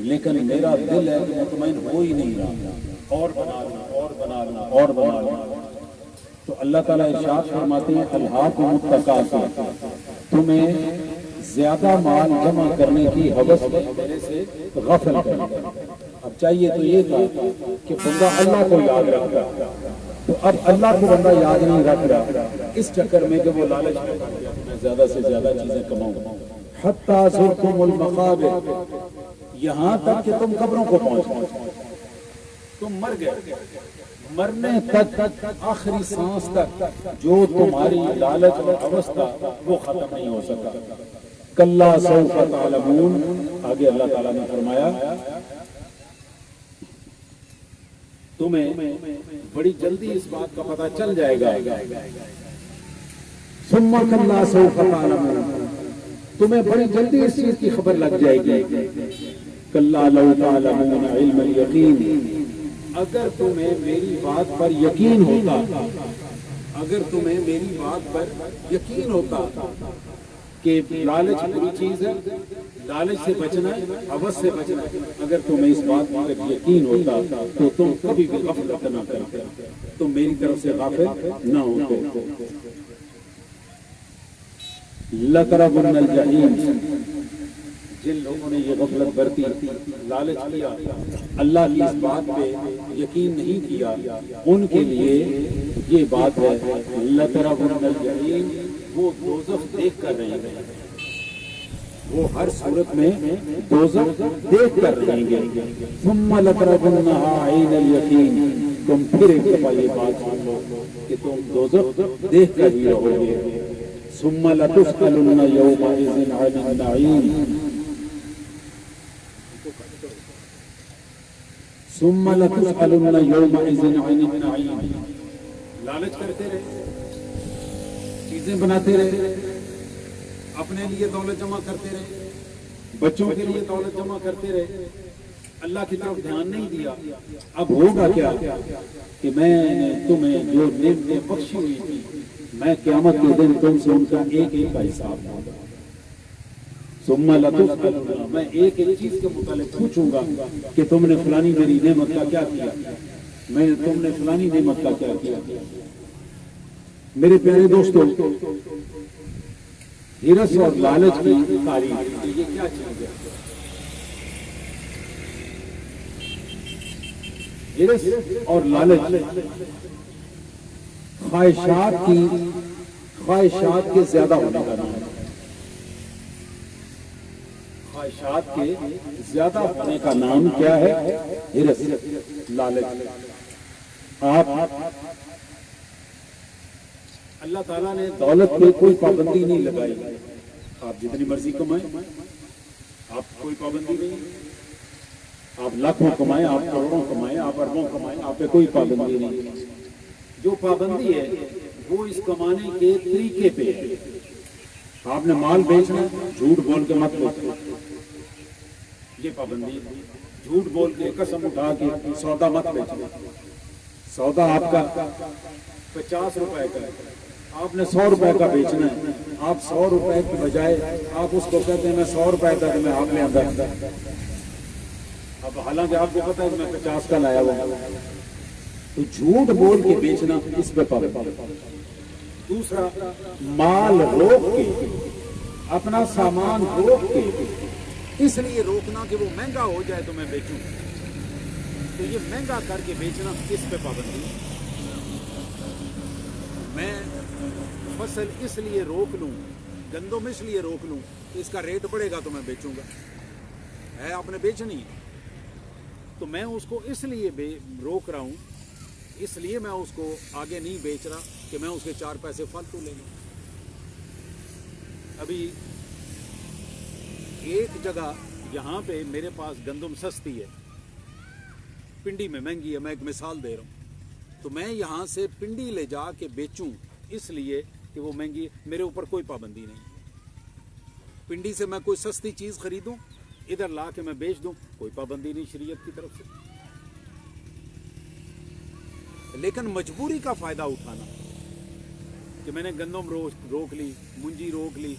لیکن میرا دل ہے مطمئن ہو ہی نہیں رہا، اور بنا لوں اور بنا لوں اور بنا لوں۔ تو اللہ تعالیٰ ارشاد فرماتے ہیں الہاکم التکاثر، تمہیں زیادہ مال جمع کرنے کی ہوس میرے سے غفل کر۔ اب چاہیے تو یہ تھا کہ بندہ اللہ کو یاد رکھ رہا، تو اب اللہ کو بندہ یاد نہیں رکھ رہا، اس چکر میں کہ وہ لالچ میں زیادہ سے زیادہ چیزیں کماؤں۔ حتی زرتم المقابر، یہاں تک کہ تم قبروں کو پہنچ، تم مر گئے، مرنے تک آخری سانس تک جو تمہاری لالچ اور ہوس تھا وہ ختم نہیں ہو سکا۔ کلا سوف تعلمون، آگے اللہ تعالیٰ نے فرمایا تمہیں بڑی جلدی اس بات کا پتہ چل جائے گا۔ ثم کلا سوف تعلمون، تمہیں بڑی جلدی اس چیز کی خبر لگ جائے گی۔ کلا لو تعلمون علم الیقین، اگر تمہیں میری بات پر یقین ہوتا، اگر تمہیں میری بات پر یقین ہوتا کہ لالچ بری چیز ہے، لالچ سے بچنا ہے، ہوس سے بچنا ہے، اگر تمہیں اس بات پر یقین ہوتا تو تم کبھی بھی غفلت نہ کرتے، تم میری طرف سے غافل نہ ہوتے۔ لَتَرَوُنَّ الْجَحِيمَ، جن لوگوں نے یہ غفلت برتی، لالچ کیا، اللہ کی اس بات پہ یقین نہیں کیا، ان کے لیے یہ بات ہے لَتَرَوُنَّ الْجَحِيمَ، وہ دوزخ دیکھ کر رہیں گے، وہ ہر صورت میں دوزخ دیکھ کر رہیں گے۔ ثُمَّ لَتَرَوُنَّهَا عَيْنَ الْيَقِينِ، تم پھر ایک دفعہ یہ بات سن لو کہ تم دوزخ دیکھ کر ہی رہو گے۔ ثُمَّ لَتُسْأَلُنَّ يَوْمَئِذٍ عَنِ النَّعِيمِ، ثُمَّ لَتُسْأَلُنَّ يَوْمَئِذٍ عَنِ النَّعِيمِ، لالچ کرتے رہے، چیزیں بناتے رہے، اپنے لیے دولت جمع کرتے رہے، بچوں کے لیے دولت جمع کرتے رہے، اللہ کی طرف دھیان نہیں دیا۔ اب ہوگا کیا کہ میں نے تمہیں جو نعمتیں بخشی ہوئی تھی، میں قیامت کے دن تم سے ان کا ایک ایک کا حساب لوں گا۔ ثم لتسألن، میں ایک ایک چیز کے متعلق پوچھوں گا کہ تم نے فلانی میری نعمت کا کیا کیا، تم نے فلانی نعمت کا کیا کیا۔ میرے پیارے دوستو، ہرس اور لالچ کی تعریف، یہ کیا چیز ہے؟ ہرس اور لالچ خواہشات کے زیادہ ہونے کا نام ہے، خواہشات کے زیادہ ہونے کا نام کیا ہے؟ ہرس، لالچ۔ اللہ تعالیٰ نے دولت پہ کوئی پابندی نہیں لگائی، آپ جتنی مرضی کمائیں، آپ کوئی پابندی نہیں، آپ لاکھوں کمائیں، آپ کروڑوں کمائیں، آپ اربوں کمائیں، آپ پہ کوئی پابندی نہیں۔ جو پابندی ہے وہ اس کمانے کے طریقے پہ ہے۔ آپ نے مال بیچنا، جھوٹ بول کے مت بیچو، یہ پابندی ہے۔ جھوٹ بول کے، قسم اٹھا کے سودا مت بیچو۔ سودا آپ کا 50 روپے کا ہے، آپ نے 100 روپے کا بیچنا ہے، آپ 100 روپے کی بجائے آپ اس کو کہتے ہیں میں 100 روپے کا میں آپ لے آتا ہوں، اب حالانکہ آپ کو پتا ہے کہ میں 50 کا لایا ہوا۔ تو جھوٹ بول کے بیچنا، اس پہ پابندی۔ دوسرا، مال روک کے، اپنا سامان روک کے، اس لیے روکنا کہ وہ مہنگا ہو جائے تو میں بیچوں، تو یہ مہنگا کر کے بیچنا، اس پہ پابندی۔ میں فصل اس لیے روک لوں، گندم اس لیے روک لوں کہ اس کا ریٹ بڑھے گا تو میں بیچوں گا، ہے آپ نے بیچنی تو میں اس کو اس لیے روک رہا ہوں، اس لیے میں اس کو آگے نہیں بیچ رہا کہ میں اس کے 4 پیسے فالتو لے لوں۔ ابھی ایک جگہ یہاں پہ میرے پاس گندم سستی ہے، پنڈی میں مہنگی ہے، میں ایک مثال دے رہا ہوں، تو میں یہاں سے پنڈی لے جا کے بیچوں اس لیے کہ وہ مہنگی ہے، میرے اوپر کوئی پابندی نہیں۔ پنڈی سے میں کوئی سستی چیز خریدوں، ادھر لا کے میں بیچ دوں، کوئی پابندی نہیں شریعت کی طرف سے۔ لیکن مجبوری کا فائدہ اٹھانا کہ میں نے گندم روک لی، منجی روک لی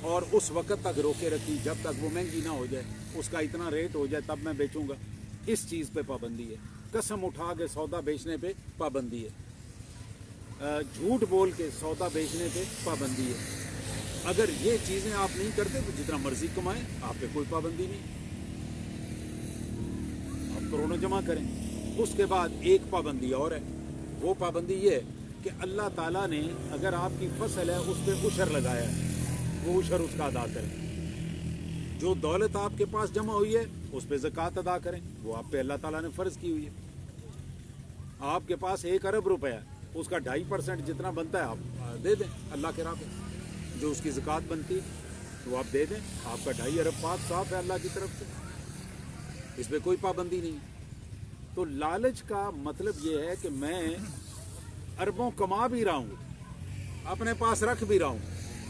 اور اس وقت تک روکے رکھی جب تک وہ مہنگی نہ ہو جائے، उसका इतना रेट हो जाए तब मैं बेचूंगा, इस चीज़ पे पाबंदी है। कसम उठा के सौदा बेचने पे पाबंदी है, झूठ बोल के सौदा बेचने पे पाबंदी है। अगर ये चीज़ें आप नहीं करते तो जितना मर्जी कमाएं, आप पे कोई पाबंदी नहीं, आप करोड़ों जमा करें। उसके बाद एक पाबंदी और है, वो पाबंदी ये है कि अल्लाह ताला ने अगर आपकी फसल है उस पर उशर लगाया है, वो उशर उसका अदा करें। जो दौलत आपके पास जमा हुई है उस पर ज़कात अदा करें, वो आप पे अल्लाह ताला ने फ़र्ज़ की हुई है। आपके पास 1 अरब रुपया है, उसका 2.5% जितना बनता है आप दे दें अल्लाह के राह पे, जो उसकी ज़कात बनती है तो आप दे दें। आपका 2.5 अरब पाक साफ है अल्लाह की तरफ से, इस पर कोई पाबंदी नहीं। तो लालच का मतलब ये है कि मैं अरबों कमा भी रहा हूँ, अपने पास रख भी रहा हूँ,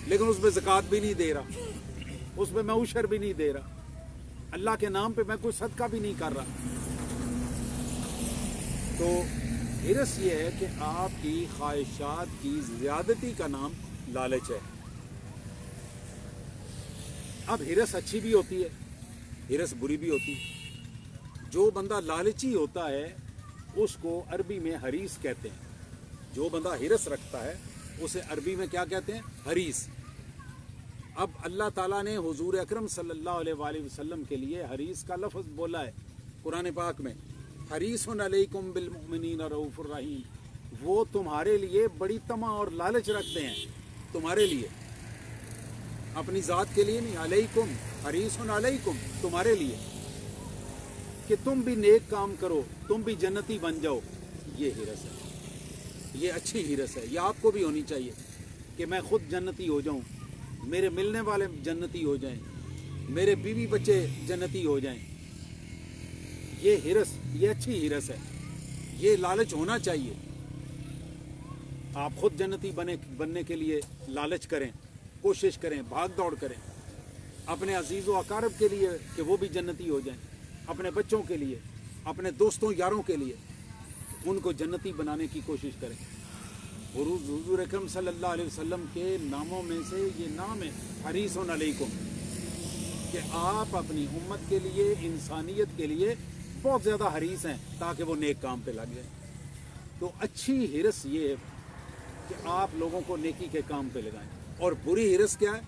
लेकिन उस पर ज़कात भी नहीं दे रहा, उस पर मैं उशर भी नहीं दे रहा, अल्लाह के नाम पे मैं कोई सदका भी नहीं कर रहा। तो हिरस ये है कि आपकी ख्वाहिशात की ज़्यादती का नाम लालच है। अब हिरस अच्छी भी होती है, हिरस बुरी भी होती है। जो बंदा लालची होता है उसको अरबी में हरीस कहते हैं। जो बंदा हिरस रखता है उसे अरबी में क्या कहते हैं? हरीस। अब अल्लाह ताला ने हुजूर अकरम सल्लल्लाहु अलैहि वसल्लम के लिए हरीस का लफ्ज़ बोला है कुरान पाक में, हरीसुन अलैकुम बिल मुमिनीन रऊफुर रहीम। वो तुम्हारे लिए बड़ी तमा और लालच रखते हैं, तुम्हारे लिए, अपनी ज़ात के लिए नहीं। अलैकुम, हरीसुन अलैकुम, तुम्हारे लिए, कि तुम भी नेक काम करो, तुम भी जन्नती बन जाओ। ये हिरस है, ये अच्छी हिरस है। ये आपको भी होनी चाहिए कि मैं खुद जन्नती हो जाऊं, मेरे मिलने वाले जन्नती हो जाएं, मेरे बीवी बच्चे जन्नती हो जाएं। ये हिरस, ये अच्छी हिरस है, ये लालच होना चाहिए। आप खुद जन्नती बनने के लिए लालच करें, कोशिश करें, भाग दौड़ करें, अपने अजीज़ व अकारब के लिए कि वो भी जन्नती हो जाएं, अपने बच्चों के लिए, अपने दोस्तों यारों के लिए, उनको जन्नती बनाने की कोशिश करें। हुजूर अकरम सल्लल्लाहु अलैहि वसल्लम के नामों में से ये नाम है हरीसुन अलैकुम, कि आप अपनी उम्मत के लिए, इंसानियत के लिए बहुत ज़्यादा हरीस हैं ताकि वो नेक काम पे लग जाए। तो अच्छी हिरस ये है कि आप लोगों को नेकी के काम पे लगाएं। और बुरी हिरस क्या है?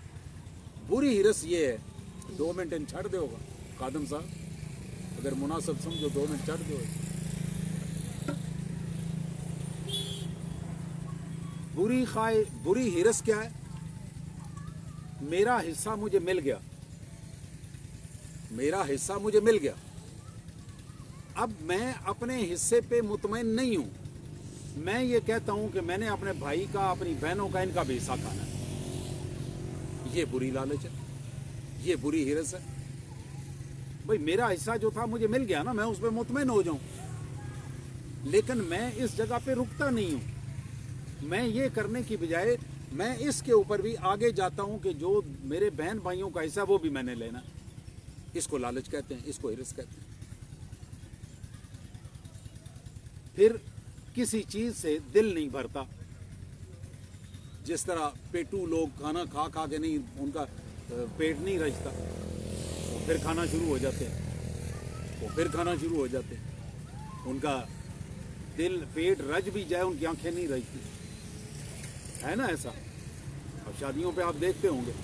बुरी हिरस ये है, 2 मिनट छड़ दे होगा कादम साहब, अगर मुनासिब समझो 2 मिनट छड़ दो। बुरी हिरस क्या है? मेरा हिस्सा मुझे मिल गया, मेरा हिस्सा मुझे मिल गया, अब मैं अपने हिस्से पे मुतमईन नहीं हूं। मैं ये कहता हूं कि मैंने अपने भाई का, अपनी बहनों का, इनका भी हिस्सा खाना है। ये बुरी लालच है, ये बुरी हिरस है। भाई मेरा हिस्सा जो था मुझे मिल गया ना, मैं उस पर मुतमईन हो जाऊं, लेकिन मैं इस जगह पे रुकता नहीं हूं। मैं ये करने की बजाय मैं इसके ऊपर भी आगे जाता हूं कि जो मेरे बहन भाइयों का हिस्सा वो भी मैंने लेना। इसको लालच कहते हैं, इसको हिरस कहते हैं। फिर किसी चीज से दिल नहीं भरता। जिस तरह पेटू लोग खाना खा खा के नहीं, उनका पेट नहीं रचता, फिर खाना शुरू हो जाते हैं, वो फिर खाना शुरू हो जाते हैं। उनका दिल, पेट रज भी जाए, उनकी आंखें नहीं रचती, है ना ऐसा। अब शादियों पे आप देखते होंगे,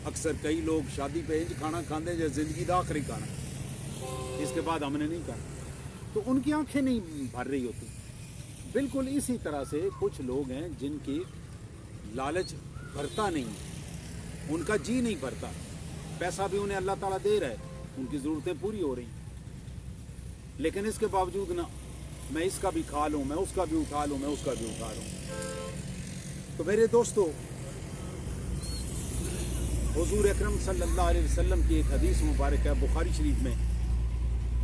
अक्सर कई लोग शादी पे इंज खाना खाते हैं जैसे जिंदगी का आखिरी खाना, इसके बाद हमने नहीं खाना, तो उनकी आंखें नहीं भर रही होती। बिल्कुल इसी तरह से कुछ लोग हैं जिनकी लालच भरता नहीं, उनका जी नहीं भरता। पैसा भी उन्हें अल्लाह ताला दे रहा है, उनकी ज़रूरतें पूरी हो रही, लेकिन इसके बावजूद ना, मैं इसका भी खा लूँ, मैं उसका भी उठा लूँ, मैं उसका भी उठा लूँ। तो मेरे दोस्तों, हुजूर अकरम सल्लल्लाहु अलैहि वसल्लम की एक हदीस मुबारक है बुखारी शरीफ में।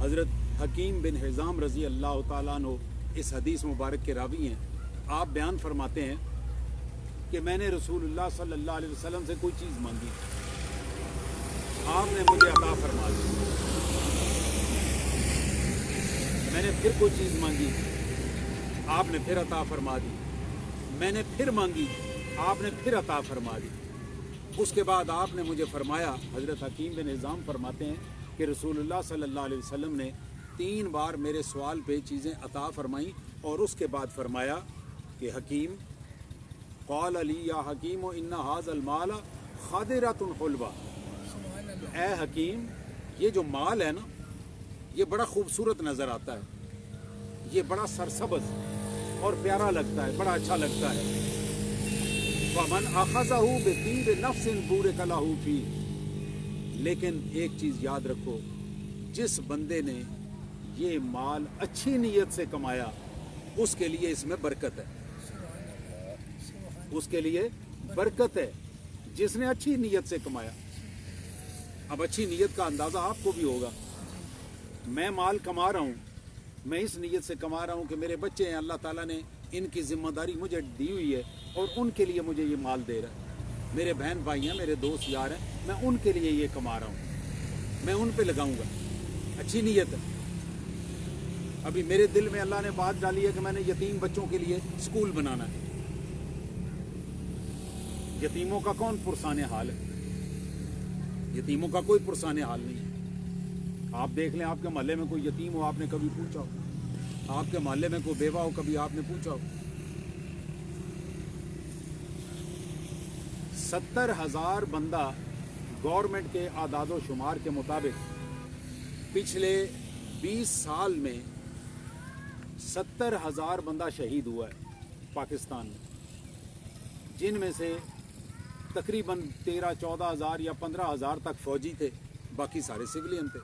हज़रत हकीम बिन हिज़ाम रज़ी अल्लाह ताला अन्हु इस हदीस मुबारक के रावी हैं। आप बयान फरमाते हैं कि मैंने रसूलुल्लाह सल्लल्लाहु अलैहि वसल्लम से कोई चीज़ मांगी, आपने मुझे अता फरमा दी। मैंने फिर कोई चीज़ मांगी, आपने फिर अता फरमा दी। मैंने फिर मांगी, आपने फिर अता फरमा दी। उसके बाद आपने मुझे फरमाया, हज़रत हकीम बिन हिज़ाम फरमाते हैं کہ رسول اللہ صلی اللہ علیہ وسلم نے 3 بار میرے سوال پہ چیزیں عطا فرمائیں اور اس کے بعد فرمایا کہ حکیم قال علی یا حکیم ان ھذا المال خادرۃ حلوہ، اے حکیم یہ جو مال ہے نا یہ بڑا خوبصورت نظر آتا ہے، یہ بڑا سرسبز اور پیارا لگتا ہے، بڑا اچھا لگتا ہے۔ فمن اخذہ بطیب نفس بورک لہ فیہ، لیکن ایک چیز یاد رکھو، جس بندے نے یہ مال اچھی نیت سے کمایا اس کے لیے اس میں برکت ہے، اس کے لیے برکت ہے، جس نے اچھی نیت سے کمایا۔ اب اچھی نیت کا اندازہ آپ کو بھی ہوگا، میں مال کما رہا ہوں، میں اس نیت سے کما رہا ہوں کہ میرے بچے ہیں، اللہ تعالیٰ نے ان کی ذمہ داری مجھے دی ہوئی ہے اور ان کے لیے مجھے یہ مال دے رہا ہے، میرے بہن بھائی ہیں، میرے دوست یار ہیں، میں ان کے لیے یہ کما رہا ہوں، میں ان پہ لگاؤں گا، اچھی نیت ہے۔ ابھی میرے دل میں اللہ نے بات ڈالی ہے کہ میں نے یتیم بچوں کے لیے اسکول بنانا ہے۔ یتیموں کا کون پرسان حال ہے؟ یتیموں کا کوئی پرسان حال نہیں ہے۔ آپ دیکھ لیں، آپ کے محلے میں کوئی یتیم ہو، آپ نے کبھی پوچھا ہو؟ آپ کے محلے میں کوئی بیوہ ہو، کبھی آپ نے پوچھا ہو؟ 70,000 بندہ گورنمنٹ کے اعداد و شمار کے مطابق پچھلے 20 سال میں 70,000 بندہ شہید ہوا ہے پاکستان میں، جن میں سے تقریباً 13-14,000 یا 15,000 تک فوجی تھے، باقی سارے سویلین تھے۔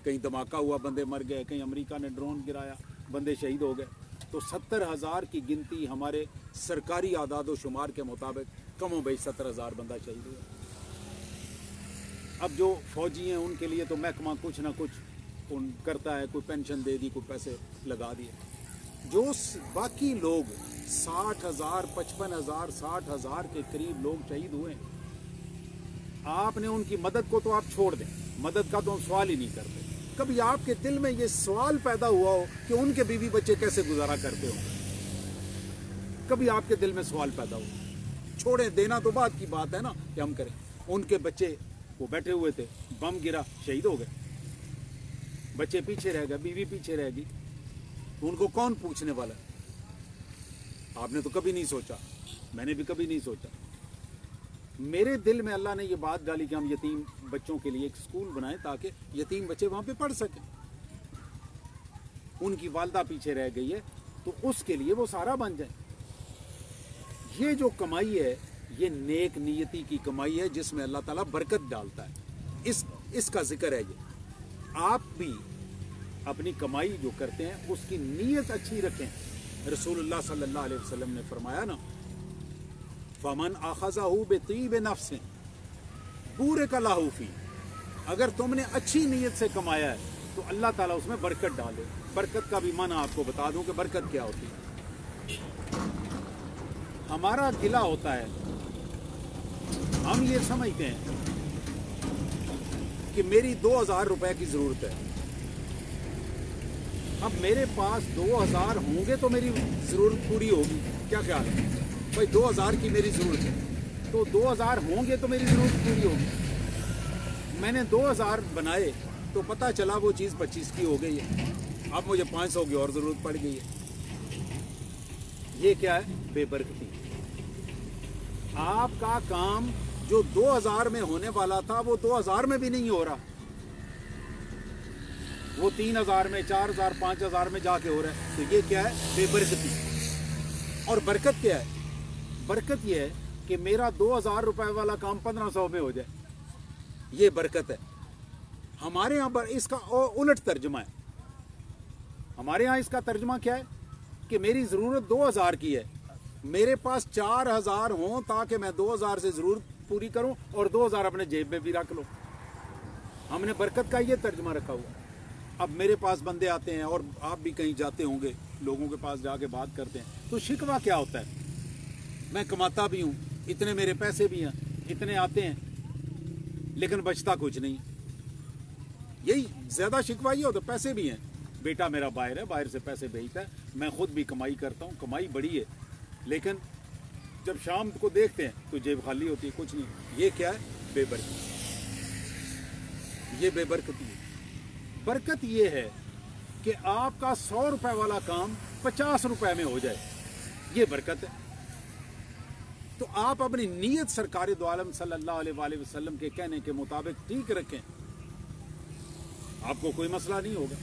کہیں دھماکہ ہوا، بندے مر گئے، کہیں امریکہ نے ڈرون گرایا، بندے شہید ہو گئے۔ تو 70,000 کی گنتی ہمارے سرکاری اعداد و شمار کے مطابق کم و بیش 70,000 بندہ شہید ہوا۔ اب جو فوجی ہیں ان کے لیے تو محکمہ کچھ نہ کچھ کرتا ہے، کوئی پینشن دے دی، کوئی پیسے لگا دیے۔ جو باقی لوگ 60,000 55,000 60,000 کے قریب لوگ شہید ہوئے ہیں، آپ نے ان کی مدد کو تو آپ چھوڑ دیں، مدد کا تو ہم سوال ہی نہیں کرتے۔ کبھی آپ کے دل میں یہ سوال پیدا ہوا ہو کہ ان کے بیوی بچے کیسے گزارا کرتے ہوں؟ کبھی آپ کے دل میں سوال پیدا ہو؟ چھوڑیں، دینا تو بعد کی بات ہے نا کہ ہم کریں۔ ان کے بچے وہ بیٹھے ہوئے تھے، بم گرا، شہید ہو گئے، بچے پیچھے رہ گئے، بیوی پیچھے رہ گئی، تو ان کو کون پوچھنے والا ہے؟ آپ نے تو کبھی نہیں سوچا، میں نے بھی کبھی نہیں سوچا۔ میرے دل میں اللہ نے یہ بات ڈالی کہ ہم یتیم بچوں کے لیے ایک اسکول بنائیں تاکہ یتیم بچے وہاں پہ پڑھ سکیں۔ ان کی والدہ پیچھے رہ گئی ہے تو اس کے لیے وہ سارا بن جائیں۔ یہ جو کمائی ہے یہ نیک نیتی کی کمائی ہے جس میں اللہ تعالیٰ برکت ڈالتا ہے، اس کا ذکر ہے۔ یہ آپ بھی اپنی کمائی جو کرتے ہیں اس کی نیت اچھی رکھیں۔ رسول اللہ صلی اللہ علیہ وسلم نے فرمایا نا، فمن اخذہ بطیب نفس بورک لہ فیہ، اگر تم نے اچھی نیت سے کمایا ہے تو اللہ تعالیٰ اس میں برکت ڈالے۔ برکت کا بھی معنی آپ کو بتا دوں کہ برکت کیا ہوتی ہے۔ ہمارا گلہ ہوتا ہے، ہم یہ سمجھتے ہیں کہ میری 2,000 روپے کی ضرورت ہے، اب میرے پاس 2,000 ہوں گے تو میری ضرورت پوری ہوگی۔ کیا خیال ہے بھائی؟ 2,000 کی میری ضرورت ہے تو 2,000 ہوں گے تو میری ضرورت پوری ہوگی۔ میں نے 2,000 بنائے تو پتہ چلا وہ چیز 25 کی ہو گئی ہے، اب مجھے 500 کی اور ضرورت پڑ گئی ہے۔ یہ کیا ہے؟ بے برکتی۔ آپ کا کام جو 2,000 میں ہونے والا تھا وہ 2,000 میں بھی نہیں ہو رہا، وہ 3,000 میں 4,000 5,000 میں جا کے ہو رہا ہے۔ تو یہ کیا ہے؟ بے برکتی۔ اور برکت کیا ہے؟ برکت یہ ہے کہ میرا 2,000 روپے والا کام 1,500 میں ہو جائے، یہ برکت ہے۔ ہمارے یہاں پر اس کا الٹ ترجمہ ہے۔ ہمارے ہاں اس کا ترجمہ کیا ہے کہ میری ضرورت 2,000 کی ہے، میرے پاس 4,000 ہوں تاکہ میں 2,000 سے ضرورت پوری کروں اور 2,000 اپنے جیب میں بھی رکھ لوں۔ ہم نے برکت کا یہ ترجمہ رکھا ہوا۔ اب میرے پاس بندے آتے ہیں، اور آپ بھی کہیں جاتے ہوں گے، لوگوں کے پاس جا کے بات کرتے ہیں تو شکوہ کیا ہوتا ہے؟ میں کماتا بھی ہوں، اتنے میرے پیسے بھی ہیں، اتنے آتے ہیں، لیکن بچتا کچھ نہیں۔ یہی زیادہ شکوہ یہ ہوتا ہے۔ پیسے بھی ہیں، بیٹا میرا باہر ہے، باہر سے پیسے بھیجتا ہے، میں خود بھی کمائی کرتا ہوں، کمائی بڑی ہے، لیکن جب شام کو دیکھتے ہیں تو جیب خالی ہوتی ہے، کچھ نہیں۔ یہ کیا ہے؟ بے برکتی۔ یہ بے برکتی ہے۔ برکت یہ ہے کہ آپ کا 100 روپے والا کام 50 روپے میں ہو جائے، یہ برکت ہے۔ تو آپ اپنی نیت سرکار دو عالم صلی اللہ علیہ وآلہ وسلم کے کہنے کے مطابق ٹھیک رکھیں، آپ کو کوئی مسئلہ نہیں ہوگا۔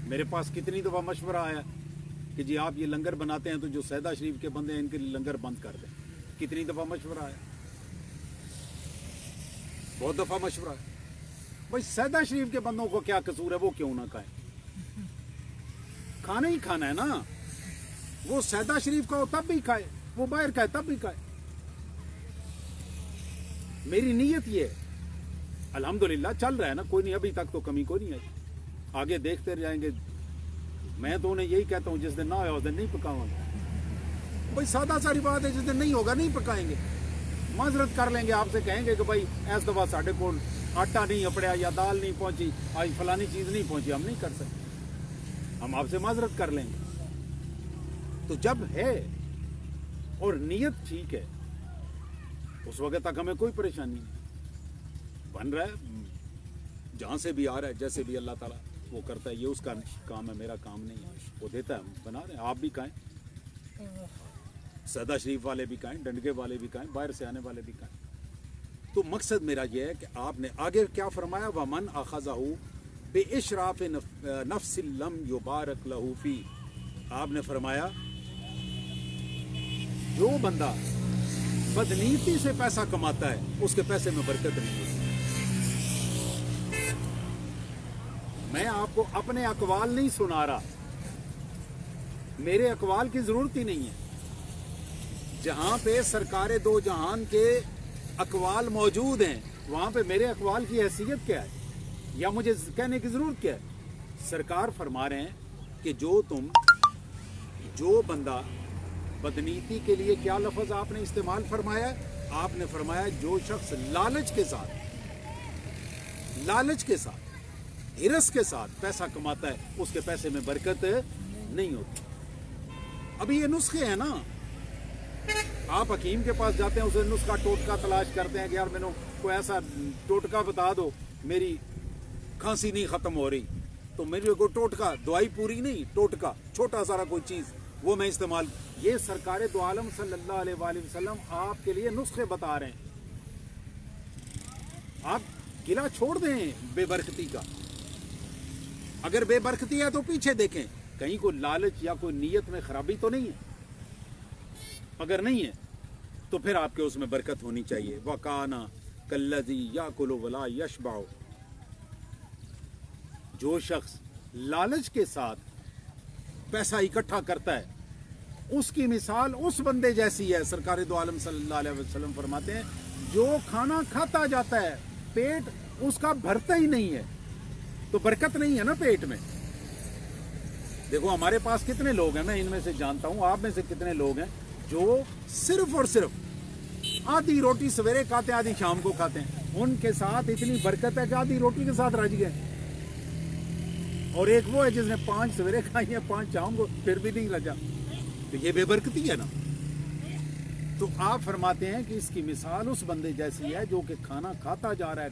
میرے پاس کتنی دفعہ مشورہ آیا کہ جی آپ یہ لنگر بناتے ہیں تو جو سیدہ شریف کے بندے ہیں ان کے لیے لنگر بند کر دیں، کتنی دفعہ مشورہ آیا، بہت دفعہ مشورہ آیا۔ بھائی سیدہ شریف کے بندوں کو کیا قصور ہے، وہ کیوں نہ کھائیں؟ کھانا ہی کھانا ہے نا، وہ سیدہ شریف کا ہو تب بھی کھائے، وہ باہر کھائے تب بھی کھائے۔ میری نیت یہ ہے، الحمدللہ چل رہا ہے نا، کوئی نہیں، ابھی تک تو کمی کوئی نہیں آئی، آگے دیکھتے جائیں گے۔ میں تو انہیں یہی کہتا ہوں جس دن نہ ہویا اس دن نہیں پکاؤں گا۔ بھائی سادہ ساری بات ہے، جس دن نہیں ہوگا نہیں پکائیں گے، معذرت کر لیں گے، آپ سے کہیں گے کہ بھائی ایس دفعہ ساڈے کو آٹا نہیں اپڑیا یا دال نہیں پہنچی، آج فلانی چیز نہیں پہنچی، ہم نہیں کر سکتے، ہم آپ سے معذرت کر لیں گے۔ تو جب ہے اور نیت ٹھیک ہے اس وقت تک ہمیں کوئی پریشانی نہیں، بن رہا ہے جہاں سے بھی آ رہا ہے، جیسے بھی اللہ تعالیٰ وہ کرتا ہے، یہ اس کا کام ہے، میرا کام نہیں ہے، وہ دیتا ہے، ہم بنا رہے ہیں۔ آپ بھی کھائیں، سیدہ شریف والے بھی کھائیں، ڈنڈگے والے بھی کھائیں، باہر سے آنے والے بھی کھائیں۔ تو مقصد میرا یہ ہے کہ آپ نے آگے کیا فرمایا، وَمَنْ أَخَذَهُ بِإِشْرَافِ نَفْسٍ لَمْ يُبَارَكْ لَهُ فِيهِ، آپ نے فرمایا جو بندہ بدنیتی سے پیسہ کماتا ہے اس کے پیسے میں برکت نہیں ہوتی۔ میں آپ کو اپنے اقوال نہیں سنا رہا، میرے اقوال کی ضرورت ہی نہیں ہے۔ جہاں پہ سرکار دو جہان کے اقوال موجود ہیں وہاں پہ میرے اقوال کی حیثیت کیا ہے یا مجھے کہنے کی ضرورت کیا ہے؟ سرکار فرما رہے ہیں کہ جو بندہ بدنیتی کے لیے، کیا لفظ آپ نے استعمال فرمایا؟ آپ نے فرمایا جو شخص لالچ کے ساتھ ہرس کے ساتھ پیسہ کماتا ہے اس کے پیسے میں برکت نہیں ہوتی۔ ابھی یہ نسخے ہیں نا، آپ حکیم کے پاس جاتے ہیں، اسے نسخہ ٹوٹکا تلاش کرتے ہیں کہ یار میں نے کوئی ایسا ٹوٹکا بتا دو، میری کھانسی نہیں ختم ہو رہی، تو میرے کو ٹوٹکا، دوائی پوری نہیں، ٹوٹکا چھوٹا سارا کوئی چیز وہ میں استعمال۔ یہ سرکار دو عالم صلی اللہ علیہ وآلہ وسلم آپ کے لیے نسخے بتا رہے ہیں۔ آپ گلا چھوڑ دیں بے برکتی کا، اگر بے برکتی ہے تو پیچھے دیکھیں کہیں کوئی لالچ یا کوئی نیت میں خرابی تو نہیں ہے، اگر نہیں ہے تو پھر آپ کے اس میں برکت ہونی چاہیے۔ وَقَانَ كَالَّذِي يَأْكُلُ وَلَا يَشْبَعُ، جو شخص لالچ کے ساتھ پیسہ اکٹھا کرتا ہے اس کی مثال اس بندے جیسی ہے، سرکار دو عالم صلی اللہ علیہ وسلم فرماتے ہیں جو کھانا کھاتا جاتا ہے پیٹ اس کا بھرتا ہی نہیں ہے، تو برکت نہیں ہے نا پیٹ میں۔ دیکھو ہمارے پاس کتنے لوگ ہیں، میں ان میں سے جانتا ہوں، آپ میں سے کتنے لوگ ہیں جو صرف اور صرف آدھی روٹی سویرے کھاتے ہیں آدھی شام کو کھاتے ہیں، ان کے ساتھ اتنی برکت ہے کہ آدھی روٹی کے ساتھ رج گئے، اور ایک وہ ہے جس نے 5 سویرے کھائی ہیں 5 شام کو پھر بھی نہیں رجا، تو یہ بے برکتی ہے نا۔ تو آپ فرماتے ہیں کہ اس کی مثال اس بندے جیسی ہے جو کہ کھانا کھاتا جا رہا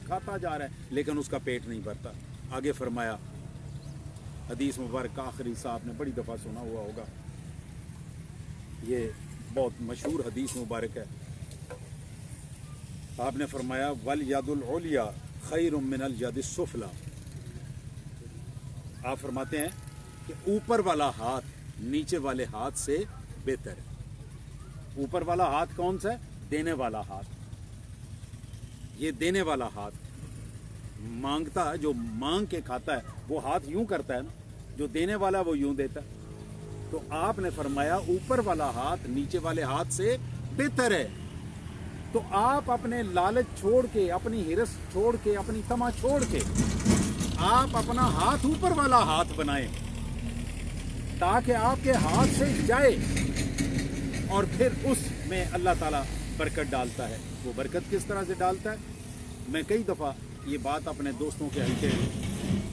ہے لیکن اس کا پیٹ نہیں بھرتا۔ آگے فرمایا، حدیث مبارک آخری صاحب نے بڑی دفعہ سنا ہوا ہوگا، یہ بہت مشہور حدیث مبارک ہے۔ آپ نے فرمایا وَالْيَدُ الْعُلْيَا خَيْرٌ مِّنَ الْيَدِ السُّفْلَىٰ، آپ فرماتے ہیں کہ اوپر والا ہاتھ نیچے والے ہاتھ سے بہتر ہے۔ اوپر والا ہاتھ کون سا ہے؟ دینے والا ہاتھ۔ یہ دینے والا ہاتھ مانگتا ہے، جو مانگ کے کھاتا ہے وہ ہاتھ یوں کرتا ہے نا، جو دینے والا وہ یوں دیتا ہے۔ تو آپ نے فرمایا اوپر والا ہاتھ نیچے والے ہاتھ سے بہتر ہے۔ تو آپ اپنے لالچ چھوڑ کے، اپنی ہرس چھوڑ کے، اپنی طمع چھوڑ کے آپ اپنا ہاتھ اوپر والا ہاتھ بنائیں تاکہ آپ کے ہاتھ سے جائے، اور پھر اس میں اللہ تعالیٰ برکت ڈالتا ہے۔ وہ برکت کس طرح سے ڈالتا ہے؟ میں کئی دفعہ یہ بات اپنے دوستوں کے حلقے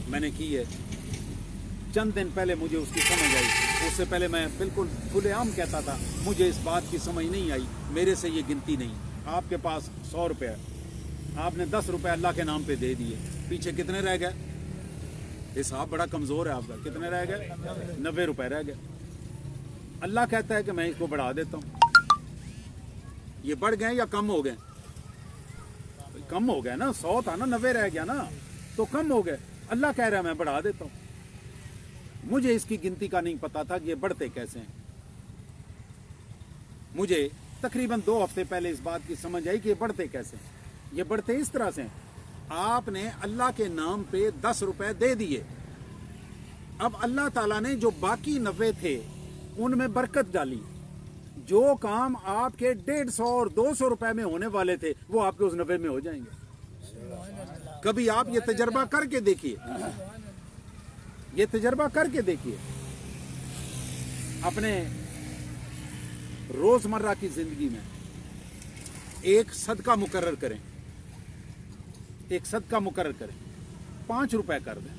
میں نے کی ہے، چند دن پہلے مجھے اس کی سمجھ آئی، اس سے پہلے میں بالکل کھلے عام کہتا تھا مجھے اس بات کی سمجھ نہیں آئی، میرے سے یہ گنتی نہیں۔ آپ کے پاس 100 روپے ہے، आपने 10 रुपए अल्लाह के नाम पे दे दिए, पीछे कितने रह गए? हिसाब बड़ा कमजोर है आपका, कितने रह गए? 90 रुपए रह गए। अल्लाह कहता है कि मैं इसको बढ़ा देता हूँ। ये बढ़ गए या कम हो गए? कम हो गए ना, 100 था ना, 90 रह गया ना, तो कम हो गए। अल्लाह कह रहा है मैं बढ़ा देता हूँ। मुझे इसकी गिनती का नहीं पता था कि ये बढ़ते कैसे हैं। मुझे तकरीबन 2 हफ्ते पहले इस बात की समझ आई कि ये बढ़ते कैसे हैं। ये बढ़ते इस तरह से हैं, आपने अल्लाह के नाम पे 10 रुपए दे दिए, अब अल्लाह ताला ने जो बाकी 90 थे उनमें बरकत डाली। जो काम आपके 150 और 200 रुपए में होने वाले थे वो आपके उस 90 में हो जाएंगे। कभी आप ये तजर्बा करके देखिए, ये तजर्बा करके देखिए। अपने रोजमर्रा की जिंदगी में एक सदका मुकर्रर करें, एक सदका मुकर्रर करें, 5 रुपए कर दें,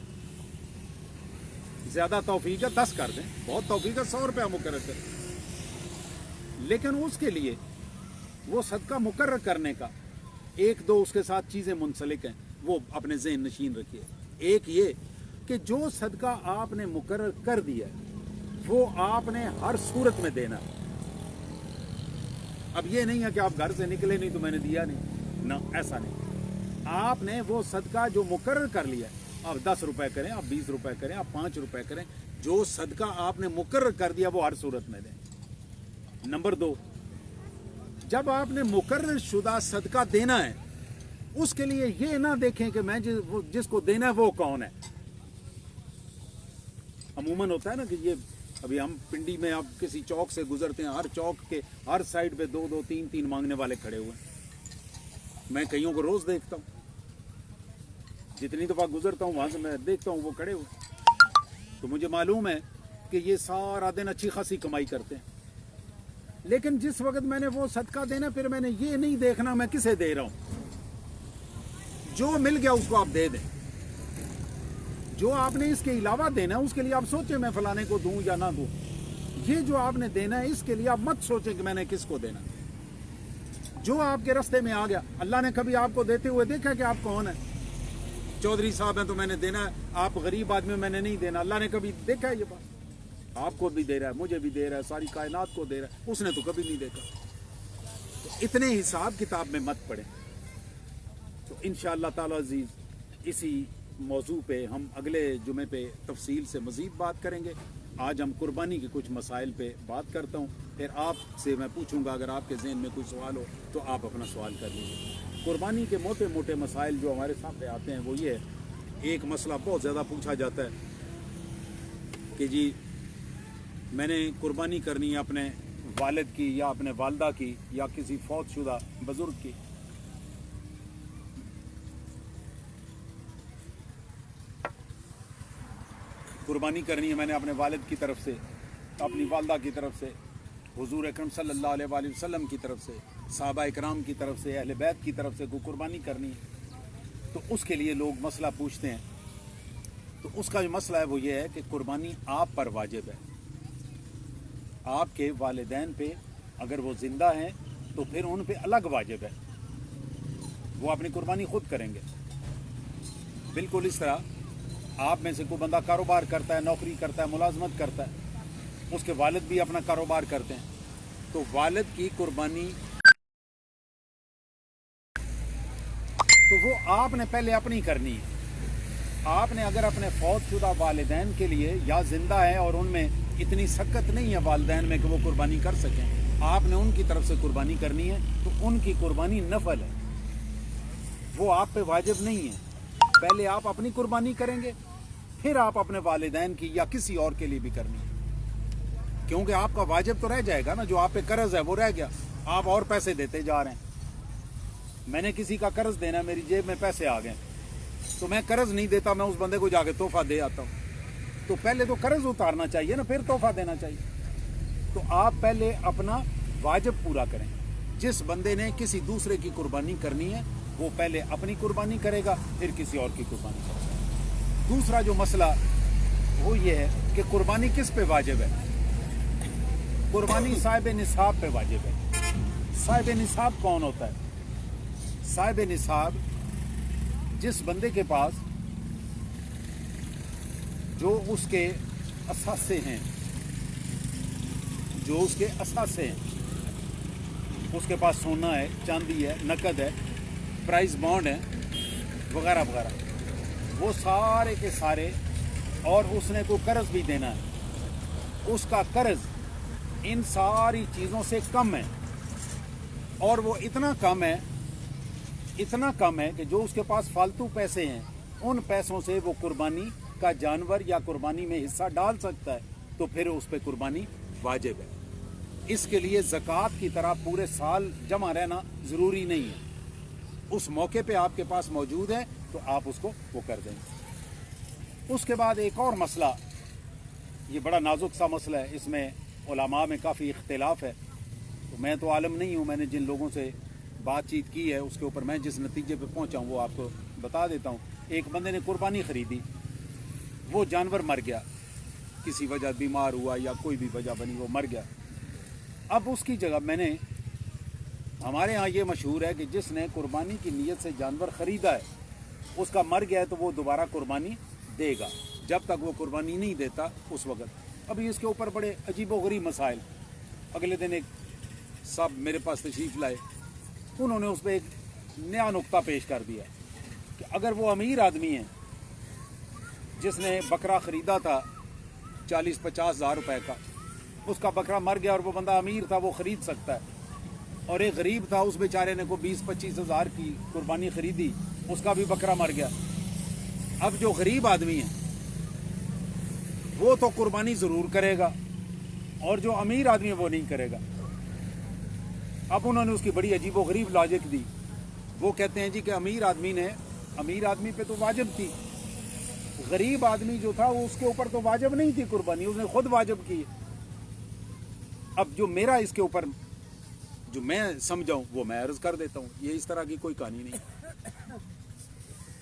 ज्यादा तौफीक है 10 कर दें, बहुत तौफीक है 100 रुपया मुकर्रर करें। लेकिन उसके लिए वो सदका मुकर्रर करने का 1-2 उसके साथ चीजें मुंसलिक हैं, वो अपने ज़हन नशीन रखिए। एक ये कि जो सदका आपने मुकर्रर कर दिया वो आपने हर सूरत में देना। अब ये नहीं है कि आप घर से निकले नहीं तो मैंने दिया नहीं ना, ऐसा नहीं। आपने वो सदका जो मुकर्रर कर लिया, आप 10 रुपए करें, आप 20 रुपए करें, आप 5 रुपए करें, जो सदका आपने मुकर्रर कर दिया वो हर सूरत में दें। नंबर 2, जब आपने मुकर्रर शुदा सदका देना है उसके लिए ये ना देखें कि मैं जिसको देना है वो कौन है। अमूमन होता है ना कि ये अभी हम पिंडी में आप किसी चौक से गुजरते हैं, हर चौक के हर साइड पे 2-2, 3-3 मांगने वाले खड़े हुए हैं। मैं कईयों को रोज देखता हूँ, जितनी दफा गुजरता हूँ वहां से मैं देखता हूँ वो खड़े हुए। तो मुझे मालूम है कि ये सारा दिन अच्छी खासी कमाई करते हैं। लेकिन जिस वक्त मैंने वो सदका देना, फिर मैंने ये नहीं देखना मैं किसे दे रहा हूं, जो मिल गया उसको आप दे दें। जो आपने इसके अलावा देना है उसके लिए आप सोचें मैं फलाने को दूं या ना दूं। ये जो आपने देना है इसके लिए आप मत सोचें कि मैंने किसको देना। जो आपके रास्ते में आ गया, अल्लाह ने कभी आपको देते हुए देखा कि आप कौन है? चौधरी साहब हैं तो मैंने देना है, आप गरीब आदमी मैंने नहीं देना। अल्लाह ने कभी देखा है ये बात? आपको भी दे रहा है, मुझे भी दे रहा है, सारी कायनात को दे रहा है, उसने तो कभी नहीं देखा। तो इतने हिसाब किताब में मत पड़े। तो इंशाअल्लाह ताला अजीज इसी मौजू पे हम अगले जुमे पे तफसील से मजीद बात करेंगे। आज हम कुर्बानी के कुछ मसाइल पे बात करता हूँ, फिर आपसे मैं पूछूंगा, अगर आपके जहन में कोई सवाल हो तो आप अपना सवाल कर लीजिए। कुर्बानी के मोटे मोटे मसाइल जो हमारे सामने आते हैं वो ये है। एक मसला बहुत ज़्यादा पूछा जाता है कि जी मैंने कुर्बानी करनी है अपने वालिद की या अपने वालदा की या किसी फौत शुदा बुजुर्ग की। कुर्बानी करनी है मैंने अपने वालिद की तरफ से, अपनी वालदा की तरफ से, हुजूर अकरम सल्लल्लाहु अलैहि वसल्लम की तरफ से, सहाबा इकराम की तरफ से, अहले बैत की तरफ से कुर्बानी करनी है। तो उसके लिए लोग मसला पूछते हैं। तो उसका जो मसला है वो ये है कि कुर्बानी आप पर वाजिब है। आपके वालिदैन पे अगर वो जिंदा हैं तो फिर उन पे अलग वाजिब है, वो अपनी कुर्बानी खुद करेंगे। बिल्कुल इस तरह आप में से कोई बंदा कारोबार करता है, नौकरी करता है, मुलाजमत करता है, उसके वालिद भी अपना कारोबार करते हैं, तो वालिद की कुर्बानी तो वो आपने पहले अपनी करनी है। आपने अगर अपने फौतशुदा वालिदैन के लिए या जिंदा है और उनमें इतनी सकत नहीं है वालिदैन में कि वो कुर्बानी कर सकें, आपने उनकी तरफ से कुर्बानी करनी है, तो उनकी कुर्बानी नफल है, वो आप पे वाजिब नहीं है। पहले आप अपनी कुर्बानी करेंगे, फिर आप अपने वालिदैन की या किसी और के लिए भी करनी है। क्योंकि आपका वाजिब तो रह जाएगा ना, जो आप पे कर्ज है वो रह गया, आप और पैसे देते जा रहे हैं। मैंने किसी का कर्ज देना, मेरी जेब में पैसे आ गए तो मैं कर्ज नहीं देता, मैं उस बंदे को जाके तोहफा दे आता हूँ। तो पहले तो कर्ज उतारना चाहिए ना, फिर तोहफा देना चाहिए। तो आप पहले अपना वाजिब पूरा करें। जिस बंदे ने किसी दूसरे की कुर्बानी करनी है वो पहले अपनी कुर्बानी करेगा, फिर किसी और की कुर्बानी करेगा। दूसरा जो मसला वो ये है कि कुर्बानी किस पे वाजिब है? कुर्बानी साहिब निसाब पे वाजिब है। साहिब निसाब कौन होता है? साहिब निसाब जिस बंदे के पास जो उसके असासे हैं, जो उसके असासे हैं, उसके पास सोना है, चांदी है, नकद है, प्राइस बॉन्ड है, वगैरह वगैरह, वो सारे के सारे, और उसने कोई कर्ज भी देना है, उसका कर्ज इन सारी चीज़ों से कम है, और वो इतना कम है कि जो उसके पास फालतू पैसे हैं, उन पैसों से वो कुर्बानी का जानवर या कुर्बानी में हिस्सा डाल सकता है, तो फिर उस पर कुर्बानी वाजिब है। इसके लिए ज़कात की तरह पूरे साल जमा रहना ज़रूरी नहीं है। उस मौके पे आपके पास मौजूद है तो आप उसको वो कर देंगे। उसके बाद एक और मसला, ये बड़ा नाजुक सा मसला है, इसमें उलमा में काफ़ी इख्तिलाफ है। तो मैं तो आलम नहीं हूँ, मैंने जिन लोगों से बातचीत की है उसके ऊपर मैं जिस नतीजे पे पहुँचा हूँ वो आपको बता देता हूँ। एक बंदे ने कुर्बानी ख़रीदी, वो जानवर मर गया, किसी वजह बीमार हुआ या कोई भी वजह बनी, वो मर गया। अब उसकी जगह हमारे यहाँ ये मशहूर है कि जिसने कुर्बानी की नीयत से जानवर ख़रीदा है, उसका मर गया है तो वो दोबारा कुर्बानी देगा, जब तक वो कुर्बानी नहीं देता उस वक्त। अभी इसके ऊपर बड़े अजीबोगरीब मसाइल। अगले दिन एक साहब मेरे पास तशरीफ़ लाए, उन्होंने उस पर एक नया नुक्ता पेश कर दिया कि अगर वो अमीर आदमी है जिसने बकरा ख़रीदा था 40-50 हज़ार रुपये का, उसका बकरा मर गया और वो बंदा अमीर था, वो ख़रीद सकता है, और एक गरीब था, उस बेचारे ने को 20-25 हज़ार की कुर्बानी ख़रीदी, उसका भी बकरा मर गया। अब जो गरीब आदमी है वो तो कुर्बानी ज़रूर करेगा, और जो अमीर आदमी है वो नहीं करेगा। अब उन्होंने उसकी बड़ी अजीबो गरीब लॉजिक दी। वो कहते हैं जी कि अमीर आदमी पे तो वाजिब थी, गरीब आदमी जो था वो उसके ऊपर तो वाजिब नहीं थी कुर्बानी, उसने खुद वाजिब की। अब जो मेरा इसके ऊपर जो मैं समझाऊं वो मैं अर्ज कर देता हूं। ये इस तरह की कोई कहानी नहीं।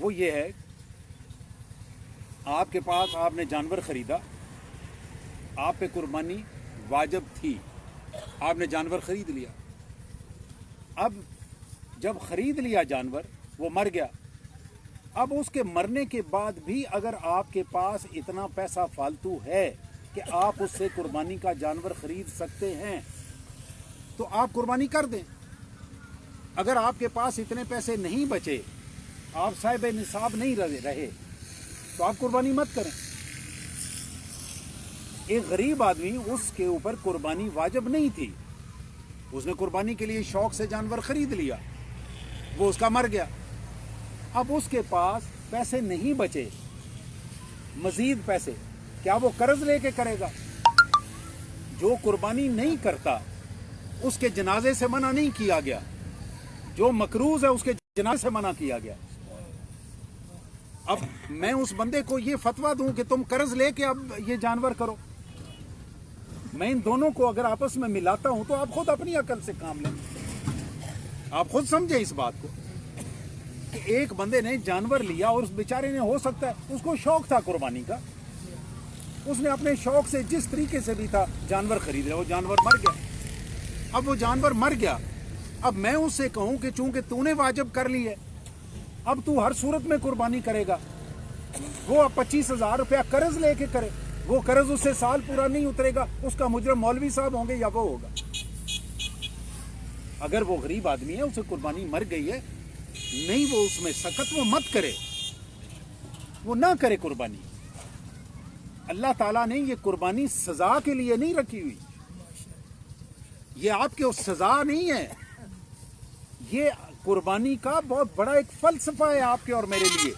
वो ये है, आपके पास आपने जानवर खरीदा, आप पे कुर्बानी वाजिब थी, आपने जानवर खरीद लिया। अब जब खरीद लिया जानवर, वो मर गया। अब उसके मरने के बाद भी अगर आपके पास इतना पैसा फालतू है कि आप उससे कुर्बानी का जानवर खरीद सकते हैं तो आप कुर्बानी कर दें। अगर आपके पास इतने पैसे नहीं बचे, आप साहिब निसाब नहीं रहे तो आप कुर्बानी मत करें। एक गरीब आदमी, उसके ऊपर कुर्बानी वाजिब नहीं थी, उसने कुर्बानी के लिए शौक से जानवर खरीद लिया, वो उसका मर गया। अब उसके पास पैसे नहीं बचे, मजीद पैसे, क्या वो कर्ज लेके करेगा? जो कुर्बानी नहीं करता उसके जनाजे से मना नहीं किया गया, जो मकरूज है उसके जनाजे से मना किया गया। अब मैं उस बंदे को ये फतवा दूं कि तुम कर्ज लेके अब ये जानवर करो, मैं इन दोनों को अगर आपस में मिलाता हूं तो आप खुद अपनी अकल से काम लें। आप खुद समझे इस बात को कि एक बंदे ने जानवर लिया और उस बेचारे ने, हो सकता है उसको शौक था कुर्बानी का, उसने अपने शौक से जिस तरीके से भी था जानवर खरीद लिया, वो जानवर मर गया। अब वो जानवर मर गया, अब मैं उससे कहूं कि चूंकि तूने वाजिब कर ली है, अब तू हर सूरत में कुर्बानी करेगा, वो अब 25 हज़ार रुपया कर्ज लेके करे, वो कर्ज उससे साल पूरा नहीं उतरेगा, उसका मुजरम मौलवी साहब होंगे या वो होगा। अगर वो गरीब आदमी है, उसे कुर्बानी मर गई है, नहीं वो उसमें सख्त वो मत करे, वो ना करे कुर्बानी। अल्लाह ताला ने ये कुर्बानी सजा के लिए नहीं रखी हुई, ये आपके उस सजा नहीं है, ये कुर्बानी का बहुत बड़ा एक फलसफा है आपके और मेरे लिए।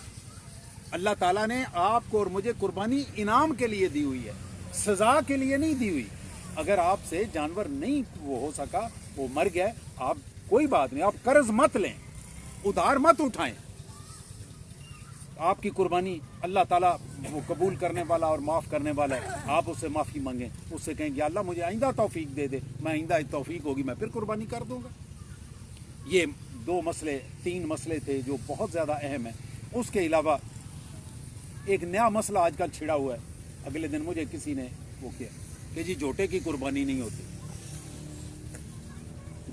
अल्लाह ताला ने आपको और मुझे कुर्बानी इनाम के लिए दी हुई है, सजा के लिए नहीं दी हुई। अगर आपसे जानवर नहीं वो हो सका, वो मर गया, आप कोई बात नहीं, आप कर्ज मत लें, उधार मत उठाएं। आपकी कुर्बानी अल्लाह ताला वो कबूल करने वाला और माफ़ करने वाला है। आप उससे माफ़ी मांगें, उससे कहें कि अल्लाह मुझे आइंदा तौफीक दे दे, मैं आइंदा तौफीक होगी मैं फिर कुर्बानी कर दूंगा। ये 3 मसले थे जो बहुत ज़्यादा अहम है। उसके अलावा एक नया मसला आजकल छिड़ा हुआ है। अगले दिन मुझे किसी ने वो किया कि जी जोटे की कुर्बानी नहीं होती,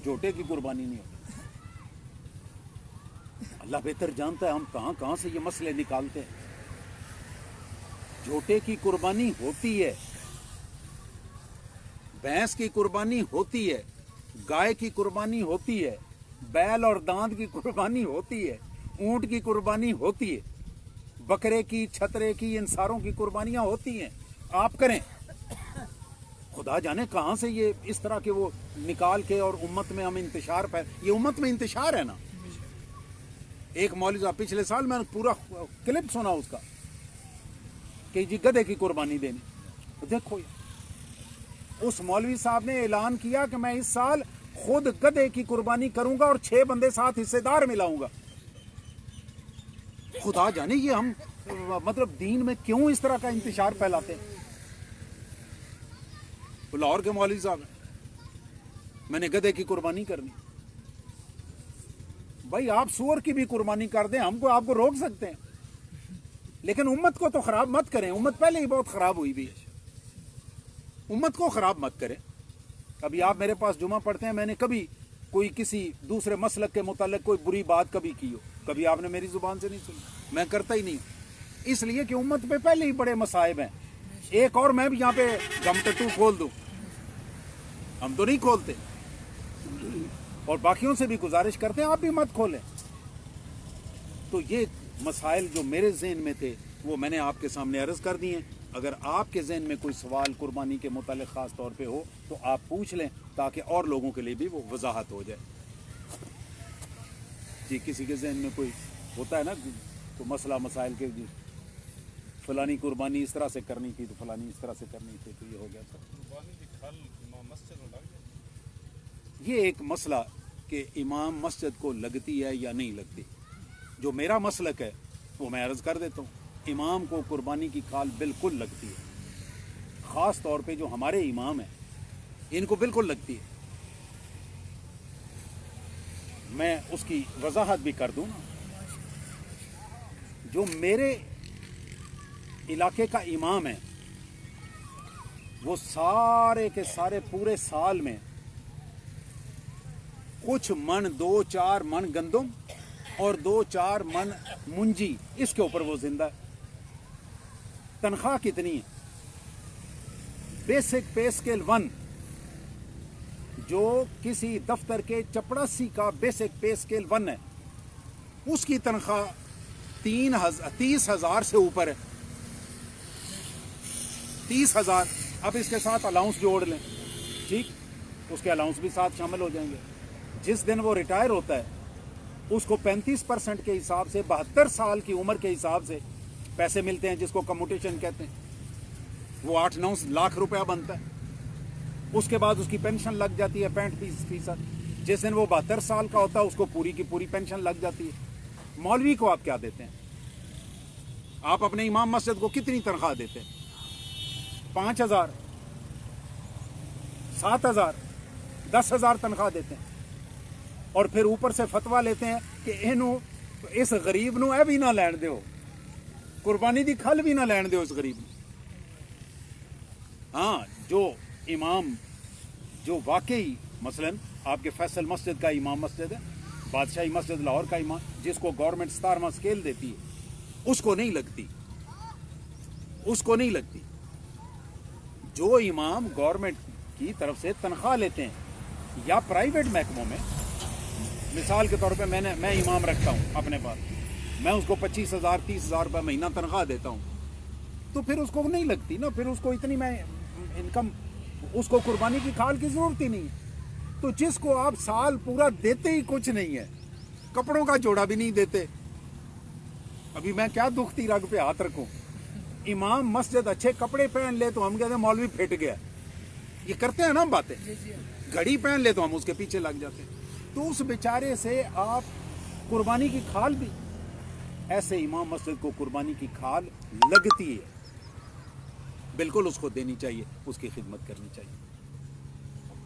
जोटे की कुर्बानी नहीं होती। اللہ بہتر جانتا ہے ہم کہاں کہاں سے یہ مسئلے نکالتے ہیں. جھوٹے کی قربانی ہوتی ہے, بھینس کی قربانی ہوتی ہے, گائے کی قربانی ہوتی ہے, بیل اور داند کی قربانی ہوتی ہے, اونٹ کی قربانی ہوتی ہے, بکرے کی, چھترے کی, ان ساروں کی قربانیاں ہوتی ہیں. آپ کریں. خدا جانے کہاں سے یہ اس طرح کے وہ نکال کے, اور امت میں ہم انتشار یہ امت میں انتشار ہے نا. ایک مولوی صاحب پچھلے سال میں نے پورا کلپ سنا اس کا کہ جی گدھے کی قربانی دینی. دیکھو اس مولوی صاحب نے اعلان کیا کہ میں اس سال خود گدھے کی قربانی کروں گا اور 6 بندے ساتھ حصے دار ملاؤں گا. خدا جانے یہ ہم مطلب دین میں کیوں اس طرح کا انتشار پھیلاتے ہیں. لاہور کے مولوی صاحب میں نے گدھے کی قربانی کرنی. بھائی آپ سور کی بھی قربانی کر دیں, ہم کو آپ کو روک سکتے ہیں, لیکن امت کو تو خراب مت کریں. امت پہلے ہی بہت خراب ہوئی بھی ہے, امت کو خراب مت کریں. کبھی آپ میرے پاس جمعہ پڑھتے ہیں, میں نے کبھی کوئی کسی دوسرے مسلک کے متعلق کوئی بری بات کبھی کی ہو, کبھی آپ نے میری زبان سے نہیں سنی. میں کرتا ہی نہیں, اس لیے کہ امت پہ پہلے ہی بڑے مصائب ہیں. ایک اور میں بھی یہاں پہ گم ٹٹو کھول دوں, ہم تو نہیں کھولتے, اور باقیوں سے بھی گزارش کرتے ہیں آپ بھی مت کھولیں. تو یہ مسائل جو میرے ذہن میں تھے وہ میں نے آپ کے سامنے عرض کر دی ہیں. اگر آپ کے ذہن میں کوئی سوال قربانی کے متعلق خاص طور پہ ہو تو آپ پوچھ لیں, تاکہ اور لوگوں کے لیے بھی وہ وضاحت ہو جائے. جی کسی کے ذہن میں کوئی ہوتا ہے نا تو مسئلہ مسائل کے, جی فلانی قربانی اس طرح سے کرنی تھی تو فلانی اس طرح سے کرنی تھی, تو یہ ہو گیا تھا. یہ ایک مسئلہ کہ امام مسجد کو لگتی ہے یا نہیں لگتی. جو میرا مسلک ہے وہ میں عرض کر دیتا ہوں. امام کو قربانی کی کھال بالکل لگتی ہے, خاص طور پہ جو ہمارے امام ہیں ان کو بالکل لگتی ہے. میں اس کی وضاحت بھی کر دوں نا. جو میرے علاقے کا امام ہے وہ سارے کے سارے پورے سال میں کچھ من 2-4 من گندم اور 2-4 من منجی, اس کے اوپر وہ زندہ ہے. تنخواہ کتنی ہے؟ بیسک پے اسکیل 1, جو کسی دفتر کے چپڑاسی کا بیسک پے اسکیل 1 ہے, اس کی تنخواہ 30,000 سے اوپر ہے. 30,000. اب اس کے ساتھ الاؤنس جوڑ لیں, ٹھیک, اس کے الاؤنس بھی ساتھ شامل ہو جائیں گے. جس دن وہ ریٹائر ہوتا ہے اس کو 35% کے حساب سے 72 سال کی عمر کے حساب سے پیسے ملتے ہیں, جس کو کموٹیشن کہتے ہیں. وہ 8-9 لاکھ روپیہ بنتا ہے. اس کے بعد اس کی پینشن لگ جاتی ہے 65%. جس دن وہ 72 سال کا ہوتا ہے اس کو پوری کی پوری پینشن لگ جاتی ہے. مولوی کو آپ کیا دیتے ہیں؟ آپ اپنے امام مسجد کو کتنی تنخواہ دیتے ہیں؟ 5,000, 7,000, 10,000 تنخواہ دیتے ہیں, اور پھر اوپر سے فتویٰ لیتے ہیں کہ اس غریب نو اے بھی نہ لین دیو, قربانی دی کھل بھی نہ لین دیو اس غریب نو. ہاں, جو امام جو واقعی مثلاً آپ کے فیصل مسجد کا امام مسجد ہے, بادشاہی مسجد لاہور کا امام, جس کو گورنمنٹ 17واں اسکیل دیتی ہے, اس کو نہیں لگتی, اس کو نہیں لگتی. جو امام گورنمنٹ کی طرف سے تنخواہ لیتے ہیں یا پرائیویٹ محکموں میں, مثال کے طور پہ میں امام رکھتا ہوں اپنے پاس, میں اس کو 25,000 30,000 روپے مہینہ تنخواہ دیتا ہوں, تو پھر اس کو نہیں لگتی نا, پھر اس کو اتنی میں انکم, اس کو قربانی کی کھال کی ضرورت ہی نہیں. تو جس کو آپ سال پورا دیتے ہی کچھ نہیں ہے, کپڑوں کا جوڑا بھی نہیں دیتے, ابھی میں کیا دکھتی رگ پہ ہاتھ رکھوں. امام مسجد اچھے کپڑے پہن لے تو ہم کہتے ہیں مولوی پھٹ گیا. یہ کرتے ہیں نا ہم باتیں, گھڑی پہن لے تو ہم اس کے پیچھے لگ جاتے ہیں. تو اس بیچارے سے آپ قربانی کی کھال بھی, ایسے امام مسجد کو قربانی کی کھال لگتی ہے, بالکل اس کو دینی چاہیے, اس کی خدمت کرنی چاہیے.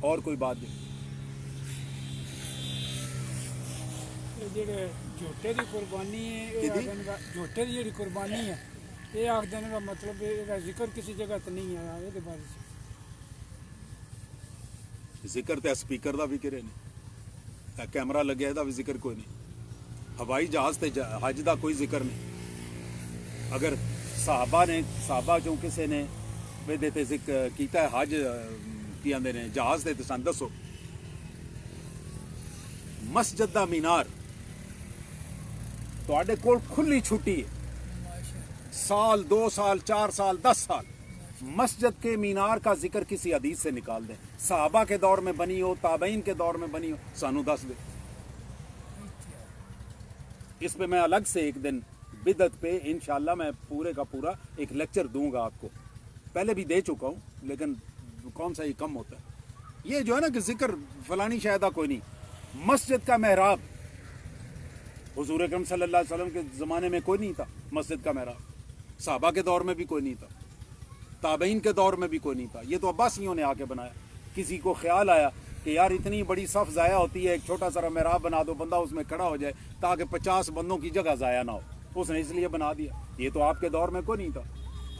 اور کوئی بات نہیں. جھوٹے کی قربانی ہے, جھوٹے کی جی قربانی ہے, یہ آخ دینے کا مطلب ذکر کسی جگہ تو نہیں آیا. یہ بارے ذکر تو سپیکر کا بھی کرے نہیں, کیمرہ لگیا دا بھی ذکر کوئی نہیں. हवाई जहाज ते हज का कोई जिक्र नहीं। अगर साहबा चों किसी ने वेदे ते जिक्र कीता है हज की आंदे ने जहाज ते सान दसो। मस्जिद दा मीनार तुहाडे कोल खुली छुट्टी है, साल 2 साल 4 साल 10 साल मस्जिद के मीनार का जिक्र किसी हदीस से निकाल दें, साहबा के दौर में बनी हो, ताबईन के दौर में बनी हो, सानू दस दे। इस पे मैं अलग से एक दिन बिदत पे इंशाल्लाह मैं पूरे का पूरा एक लेक्चर दूंगा आपको। पहले भी दे चुका हूं, लेकिन कौन सा ये कम होता है। ये जो है ना कि जिक्र फलानी शायदा कोई नहीं। मस्जिद का मेहराब हुजूर अकरम सल्लल्लाहु अलैहि वसल्लम के ज़माने में कोई नहीं था। मस्जिद का मेहराब साहबा के दौर में भी कोई नहीं था, ताबईन के दौर में भी कोई नहीं था। ये तो अब्बासियों ने आके बनाया। किसी को ख्याल आया कि यार इतनी बड़ी सफ ज़ाया होती है, एक छोटा सा मेहराब बना दो, बंदा उसमें खड़ा हो जाए ताकि 50 बंदों की जगह ज़ाया ना हो, उसने इसलिए बना दिया। ये तो आपके दौर में कोई नहीं था।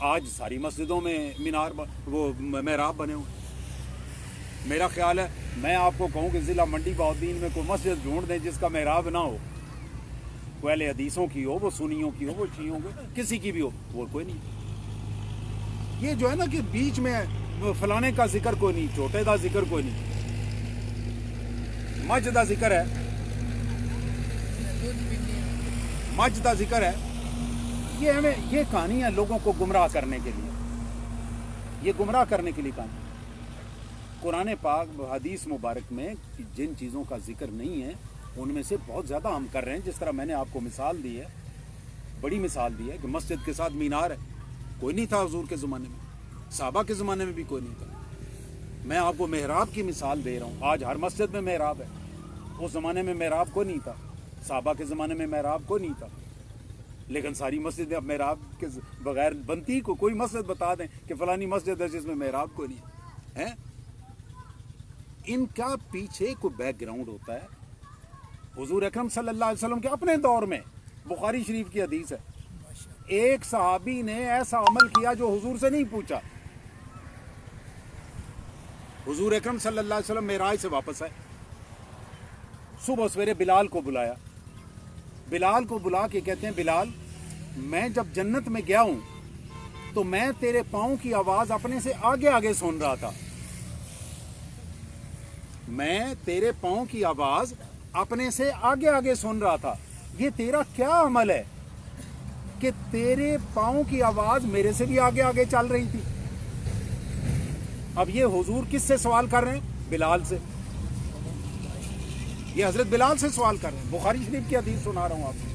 आज सारी मस्जिदों में मीनार वो मेहराब बने हुए। मेरा ख्याल है मैं आपको कहूँ कि ज़िला मंडी बहाउद्दीन में कोई मस्जिद ढूंढ दें जिसका मेहराब ना हो, वो अहले हदीसों की हो, वो सुन्नियों की हो, वो शियों की, किसी की भी हो, वो कोई नहीं। ये जो है ना कि बीच में फलाने का जिक्र कोई नहीं, छोटे का जिक्र कोई नहीं, मज का जिक्र है, मज का जिक्र है। ये हमें ये कहानी है लोगों को गुमराह करने के लिए, ये गुमराह करने के लिए कहानी। कुरान पाक हदीस मुबारक में जिन चीज़ों का जिक्र नहीं है उनमें से बहुत ज़्यादा हम कर रहे हैं। जिस तरह मैंने आपको मिसाल दी है, बड़ी मिसाल दी है कि मस्जिद के साथ मीनार है, कोई नहीं था हुजूर के ज़माने में, साहबा के ज़माने में भी कोई नहीं था। मैं आपको मेहराब की मिसाल दे रहा हूँ। आज हर मस्जिद में मेहराब है, उस ज़माने में मेहराब कोई नहीं था, साहबा के ज़माने में मेहराब कोई नहीं था। लेकिन सारी मस्जिदें अब मेहराब के बगैर बनती को कोई मस्जिद बता दें कि फलानी मस्जिद है जिसमें मेहराब कोई नहीं है। इनका पीछे कोई बैकग्राउंड होता है। हुजूर अकरम सल्लल्लाहु अलैहि वसल्लम के अपने दौर में बुखारी शरीफ की हदीस है, एक सहाबी ने ऐसा अमल किया जो हुजूर से नहीं पूछा। हुजूर अकरम सल्लल्लाहु अलैहि वसल्लम मेराज से वापस आए, सुबह सवेरे बिलाल को बुलाया। बिलाल को बुला के कहते हैं, बिलाल मैं जब जन्नत में गया हूं तो मैं तेरे पाँव की आवाज अपने से आगे आगे सुन रहा था। मैं तेरे पाँव की आवाज अपने से आगे आगे सुन रहा था। ये तेरा क्या अमल है कि तेरे पाँव की आवाज मेरे से भी आगे आगे चल रही थी। अब ये हुजूर किससे सवाल कर रहे हैं? बिलाल से। ये हजरत बिलाल से सवाल कर रहे हैं। बुखारी शरीफ की हदीस सुना रहा हूं आपको।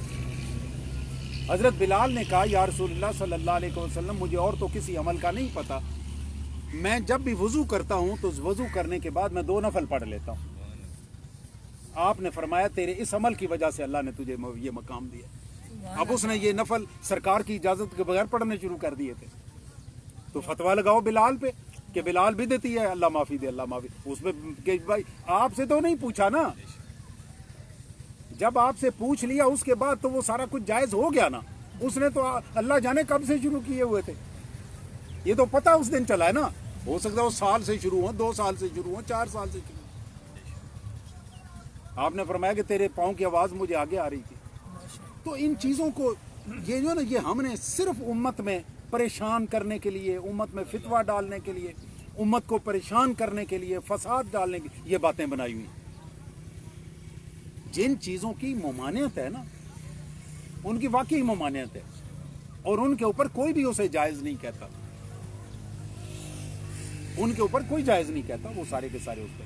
हजरत बिलाल ने कहा, या रसूलुल्लाह सल्लल्लाहु अलैहि वसल्लम मुझे और तो किसी अमल का नहीं पता, मैं जब भी वजू करता हूं तो वजू करने के बाद मैं 2 नफल पढ़ लेता हूं। आपने फरमाया तेरे इस अमल की वजह से अल्लाह ने तुझे ये मकाम दिया। अब उसने ये नफल सरकार की इजाजत के बगैर पढ़ने शुरू कर दिए थे। तो फतवा लगाओ बिलाल पे कि बिलाल बिदती है, अल्लाह माफी दे, अल्लाह माफी। उसमें कि भाई आपसे तो नहीं पूछा ना, जब आपसे पूछ लिया उसके बाद तो वो सारा कुछ जायज हो गया ना। उसने तो अल्लाह जाने कब से शुरू किए हुए थे, ये तो पता उस दिन चला है ना। हो सकता है वो साल से शुरू हो, 2 साल से शुरू हो, 4 साल से शुरू हो। आपने फरमाया कि तेरे पाँव की आवाज मुझे आगे आ रही थी। तो इन चीजों को ये जो ना, ये हमने सिर्फ उम्मत में परेशान करने के लिए, उम्मत में फितवा डालने के लिए, उम्मत को परेशान करने के लिए, फसाद डालने की ये बातें बनाई हुई। जिन चीजों की ममानियत है ना, उनकी वाकई ममानियत है और उनके ऊपर कोई भी उसे जायज नहीं कहता, उनके ऊपर कोई जायज नहीं कहता, वो सारे के सारे उस पर।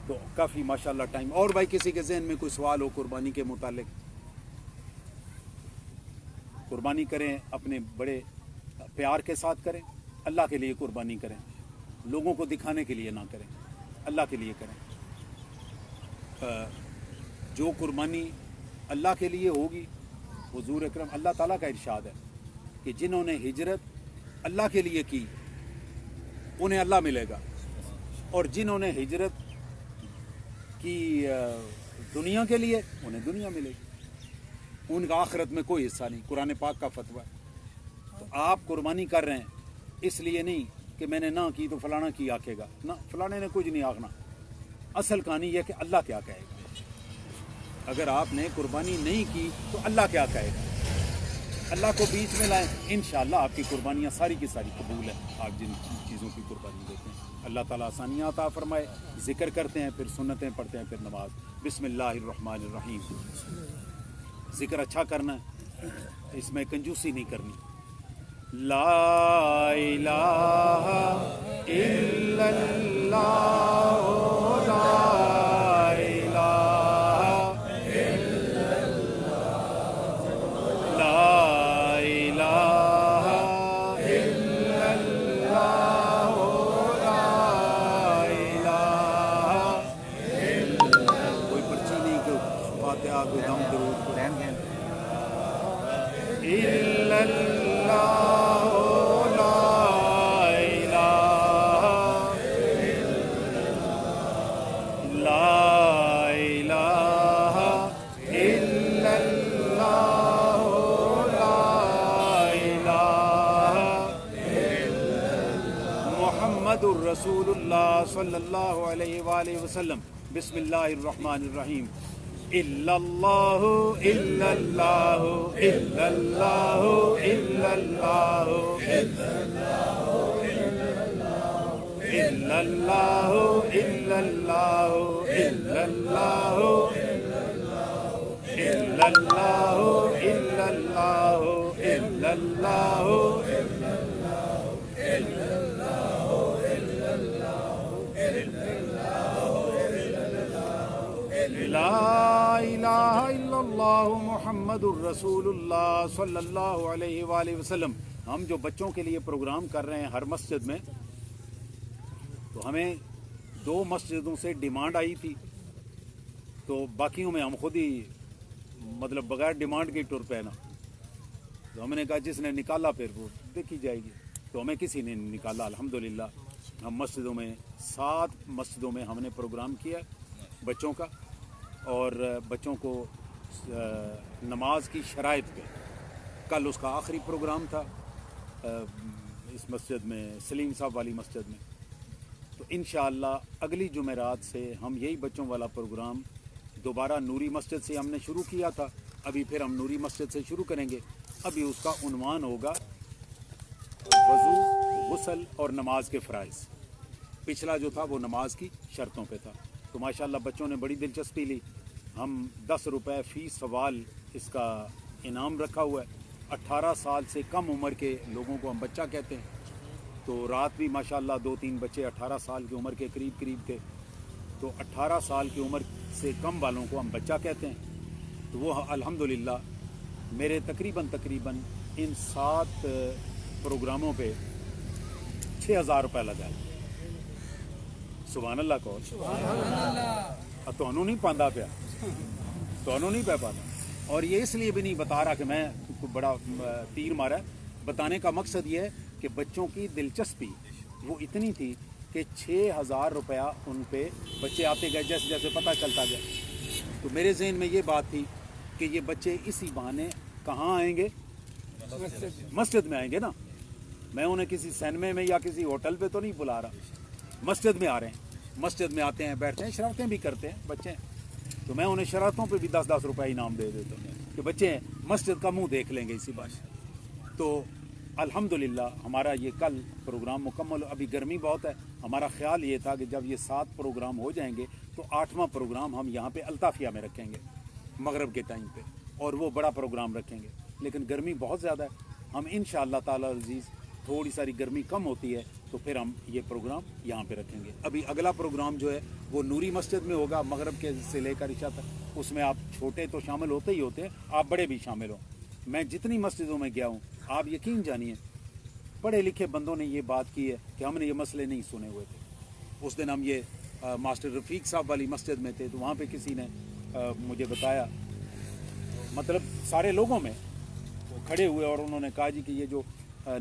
तो काफी माशाल्लाह टाइम। और भाई किसी के जहन में कोई सवाल हो कुर्बानी के मुतालिक? कुर्बानी करें, अपने बड़े प्यार के साथ करें, अल्लाह के लिए कुर्बानी करें, लोगों को दिखाने के लिए ना करें, अल्लाह के लिए करें। जो कुर्बानी अल्लाह के लिए होगी, हुजूर अकरम अल्लाह ताला का इरशाद है कि जिन्होंने हिजरत अल्लाह के लिए की उन्हें अल्लाह मिलेगा, और जिन्होंने हिजरत की दुनिया के लिए उन्हें दुनिया मिलेगी, उनका आखिरत में कोई हिस्सा नहीं। कुरान पाक का फतवा है। तो आप कुर्बानी कर रहे हैं इसलिए नहीं कि मैंने ना की तो फलाना की आखेगा ना, फलाने ने कुछ नहीं आखना। असल कहानी यह कि अल्लाह क्या कहेगा। اگر آپ نے قربانی نہیں کی تو اللہ کیا کہے گا؟ اللہ کو بیچ میں لائیں، انشاءاللہ آپ کی قربانیاں ساری کی ساری قبول ہیں، آپ جن چیزوں کی قربانی دیتے ہیں۔ اللہ تعالیٰ آسانیاں عطا فرمائے۔ ذکر کرتے ہیں، پھر سنتیں پڑھتے ہیں، پھر نماز۔ بسم اللہ الرحمن الرحیم۔ ذکر اچھا کرنا ہے، اس میں کنجوسی نہیں کرنی۔ لا الہ الا اللہ، لا الہ الا اللہ، لا الہ الا اللہ، لا الہ الا اللہ۔ کوئی پرچی نہیں، کوئی فاتحہ، کوئی دم درود، کوئی الا اللہ، لا الہ لا الہ الا اللہ، لا الہ محمد الرسول اللہ صلی اللہ علیہ وآلہ وسلم۔ بسم اللہ الرحمن الرحیم۔ الا اللہ الا اللہ الا اللہ الا اللہ الا اللہ الا اللہ الا اللہ الا اللہ الا اللہ الا اللہ لا الہ الا اللہ محمد الرسول اللہ صلی اللہ علیہ وآلہ وسلم۔ ہم جو بچوں کے لیے پروگرام کر رہے ہیں ہر مسجد میں، تو ہمیں 2 مسجدوں سے ڈیمانڈ آئی تھی، تو باقیوں میں ہم خود ہی مطلب بغیر ڈیمانڈ کے ٹر پہ نا، تو ہم نے کہا جس نے نکالا پھر وہ دیکھی جائے گی، تو ہمیں کسی نے نکالا۔ الحمدللہ ہم مسجدوں میں 7 مسجدوں میں ہم نے پروگرام کیا بچوں کا، اور بچوں کو نماز کی شرائط پہ، کل اس کا آخری پروگرام تھا اس مسجد میں، سلیم صاحب والی مسجد میں۔ تو انشاءاللہ اگلی جمعرات سے ہم یہی بچوں والا پروگرام دوبارہ نوری مسجد سے ہم نے شروع کیا تھا، ابھی پھر ہم نوری مسجد سے شروع کریں گے۔ ابھی اس کا عنوان ہوگا وضو، غسل اور نماز کے فرائض۔ پچھلا جو تھا وہ نماز کی شرطوں پہ تھا، تو ماشاءاللہ بچوں نے بڑی دلچسپی لی۔ ہم 10 روپے فی سوال اس کا انعام رکھا ہوا ہے۔ 18 سال سے کم عمر کے لوگوں کو ہم بچہ کہتے ہیں، تو رات بھی ماشاءاللہ 2-3 بچے 18 سال کی عمر کے قریب تھے، تو 18 سال کی عمر سے کم والوں کو ہم بچہ کہتے ہیں۔ تو وہ الحمدللہ میرے تقریباً ان 7 پروگراموں پہ 6000 روپے لگا ہے۔ سبحان اللہ کو نہیں پاندہ پیا، نہیں پہ پاتا، اور یہ اس لیے بھی نہیں بتا رہا کہ میں بڑا تیر مارا ہے۔ بتانے کا مقصد یہ ہے کہ بچوں کی دلچسپی وہ اتنی تھی کہ 6000 روپیہ ان پہ بچے آتے گئے، جیسے جیسے پتہ چلتا گیا۔ تو میرے ذہن میں یہ بات تھی کہ یہ بچے اسی بہانے کہاں آئیں گے؟ مسجد میں آئیں گے نا۔ میں انہیں کسی سینمے میں یا کسی ہوٹل پہ تو نہیں بلا رہا، مسجد میں آ رہے ہیں، مسجد میں آتے ہیں، بیٹھتے ہیں، شرارتیں بھی کرتے ہیں بچے، تو میں انہیں شرارتوں پہ بھی 10-10 روپے انعام دے دیتا ہوں کہ بچے مسجد کا منہ دیکھ لیں گے اسی بات۔ تو الحمدللہ ہمارا یہ کل پروگرام مکمل۔ ابھی گرمی بہت ہے، ہمارا خیال یہ تھا کہ جب یہ 7 پروگرام ہو جائیں گے تو 8واں پروگرام ہم یہاں پہ الطافیہ میں رکھیں گے مغرب کے ٹائم پہ، اور وہ بڑا پروگرام رکھیں گے، لیکن گرمی بہت زیادہ ہے۔ ہم انشاءاللہ تعالی عزیز تھوڑی ساری گرمی کم ہوتی ہے تو پھر ہم یہ پروگرام یہاں پہ رکھیں گے۔ ابھی اگلا پروگرام جو ہے وہ نوری مسجد میں ہوگا، مغرب کے سے لے کر عشاء تک۔ اس میں آپ چھوٹے تو شامل ہوتے ہی ہوتے ہیں، آپ بڑے بھی شامل ہوں۔ میں جتنی مسجدوں میں گیا ہوں، آپ یقین جانیے پڑھے لکھے بندوں نے یہ بات کی ہے کہ ہم نے یہ مسئلے نہیں سنے ہوئے تھے۔ اس دن ہم یہ ماسٹر رفیق صاحب والی مسجد میں تھے، تو وہاں پہ کسی نے مجھے بتایا، مطلب سارے لوگوں میں وہ کھڑے ہوئے اور انہوں نے کہا جی کہ یہ جو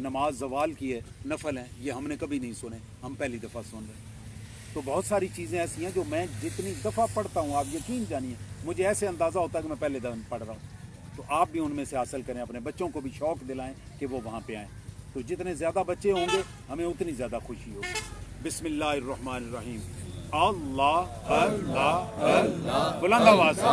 نماز زوال کی ہے، نفل ہیں، یہ ہم نے کبھی نہیں سنے، ہم پہلی دفعہ سن رہے ہیں۔ تو بہت ساری چیزیں ایسی ہیں جو میں جتنی دفعہ پڑھتا ہوں، آپ یقین جانیے مجھے ایسے اندازہ ہوتا ہے کہ میں پہلے دفعہ پڑھ رہا ہوں۔ تو آپ بھی ان میں سے حاصل کریں، اپنے بچوں کو بھی شوق دلائیں کہ وہ وہاں پہ آئیں۔ تو جتنے زیادہ بچے ہوں گے ہمیں اتنی زیادہ خوشی ہوگی۔ بسم اللہ الرحمن الرحیم۔ अल्लाह अल्लाह अल्लाह, बुलंद आवाज से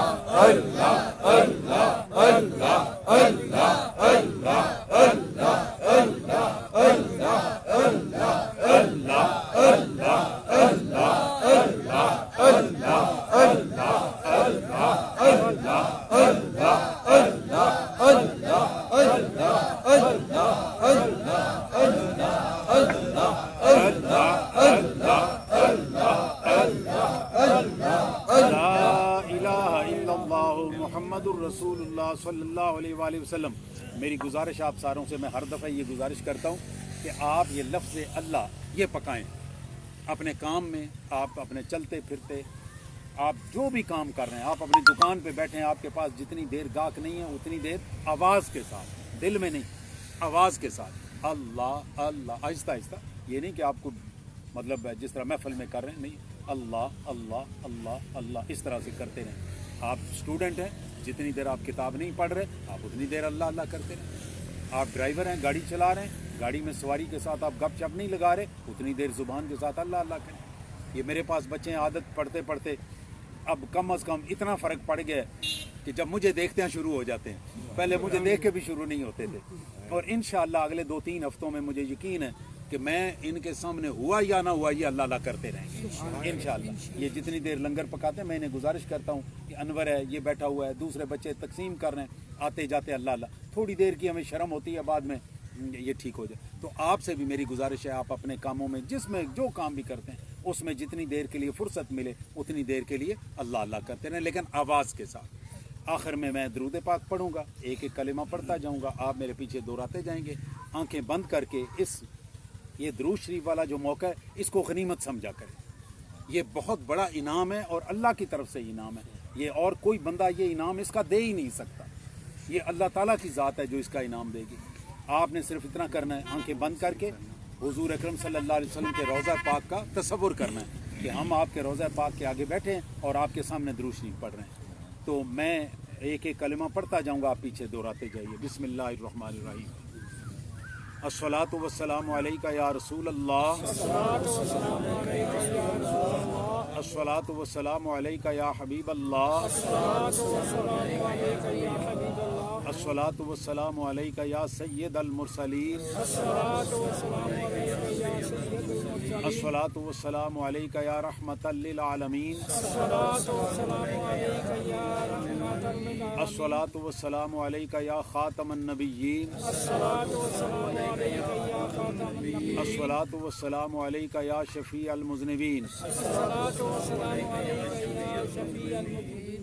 मुहम्मदुर रसूलुल्लाह सल्लल्लाहु अलैहि वसल्लम। मेरी गुजारिश आप सारों से, मैं हर दफ़ा ये गुजारिश करता हूँ कि आप ये लफ्ज़ अल्लाह ये पकाएं अपने काम में। आप अपने चलते फिरते, आप जो भी काम कर रहे हैं, आप अपनी दुकान पे बैठे हैं, आपके पास जितनी देर गाहक नहीं है उतनी देर आवाज़ के साथ, दिल में नहीं, आवाज़ के साथ अल्लाह अल्लाह, आहिस्ता आहिस्ता। ये नहीं कि आपको मतलब जिस तरह महफिल में कर रहे हैं, नहीं, अल्लाह अल्लाह अल्लाह अल्लाह, इस तरह से करते रहें। आप स्टूडेंट हैं, जितनी देर आप किताब नहीं पढ़ रहे आप उतनी देर अल्लाह अल्लाह करते रहें। आप ड्राइवर हैं, गाड़ी चला रहे हैं, गाड़ी में सवारी के साथ आप गप शप नहीं लगा रहे, उतनी देर ज़ुबान के साथ अल्लाह अल्लाह करें। ये मेरे पास बच्चे हैं, आदत पढ़ते पढ़ते अब कम अज़ कम इतना फ़र्क पड़ गया है कि जब मुझे देखते हैं शुरू हो जाते हैं, पहले मुझे देख के भी शुरू नहीं होते थे। और इंशाअल्लाह अगले 2-3 हफ्तों में मुझे यकीन है कि मैं इनके सामने हुआ या ना हुआ ये अल्लाह अल्लाह करते रहेंगे इंशाअल्लाह। ये जितनी देर लंगर पकाते हैं, मैं इन्हें गुजारिश करता हूँ कि अनवर है, ये बैठा हुआ है, दूसरे बच्चे तकसीम कर रहे हैं, आते जाते अल्लाह अल्लाह, थोड़ी देर की हमें शर्म होती है, बाद में ये ठीक हो जाए। तो आपसे भी मेरी गुजारिश है, आप अपने कामों में जिसमें जो काम भी करते हैं उसमें जितनी देर के लिए फुर्सत मिले उतनी देर के लिए अल्लाह अल्लाह करते रहें, लेकिन आवाज़ के साथ। आखिर में मैं दरूद पाक पढ़ूंगा, एक एक कलिमा पढ़ता जाऊंगा, आप मेरे पीछे दोहराते जाएंगे। आंखें बंद करके ये दरूद शरीफ वाला जो मौका है इसको गनीमत समझा करें। ये बहुत बड़ा इनाम है और अल्लाह की तरफ से इनाम है ये, और कोई बंदा ये इनाम इसका दे ही नहीं सकता। ये अल्लाह ताला की ज़ात है जो इसका इनाम देगी। आपने सिर्फ इतना करना है, आंखें बंद करके हुजूर अकरम सल्लल्लाहु अलैहि वसल्लम के रोज़ा पाक का तसव्वुर करना है कि हम आपके रोज़ा पाक के आगे बैठे हैं और आपके सामने दरूद शरीफ पढ़ रहे हैं। तो मैं एक एक कलिमा पढ़ता जाऊंगा, आप पीछे दोहराते जाइए। बिस्मिल्लाहिर्रहमानिर्रहीम। अस्सलातु वस्सलामु अलैका या रसूल अल्लाह, अस्सलातु वस्सलामु अलैका या हबीब अल्लाह, अस्सलातु वस्सलामु अलैका या सय्यदल मुरसलीन, अस्सलातु वस्सलामु अलैका या रहमतल लिल आलमीन, अस्सलातु वस्सलामु अलैका या खातमन नबिय्यीन, अस्सलातु वस्सलामु अलैका या शफी अल मुज़निबीन।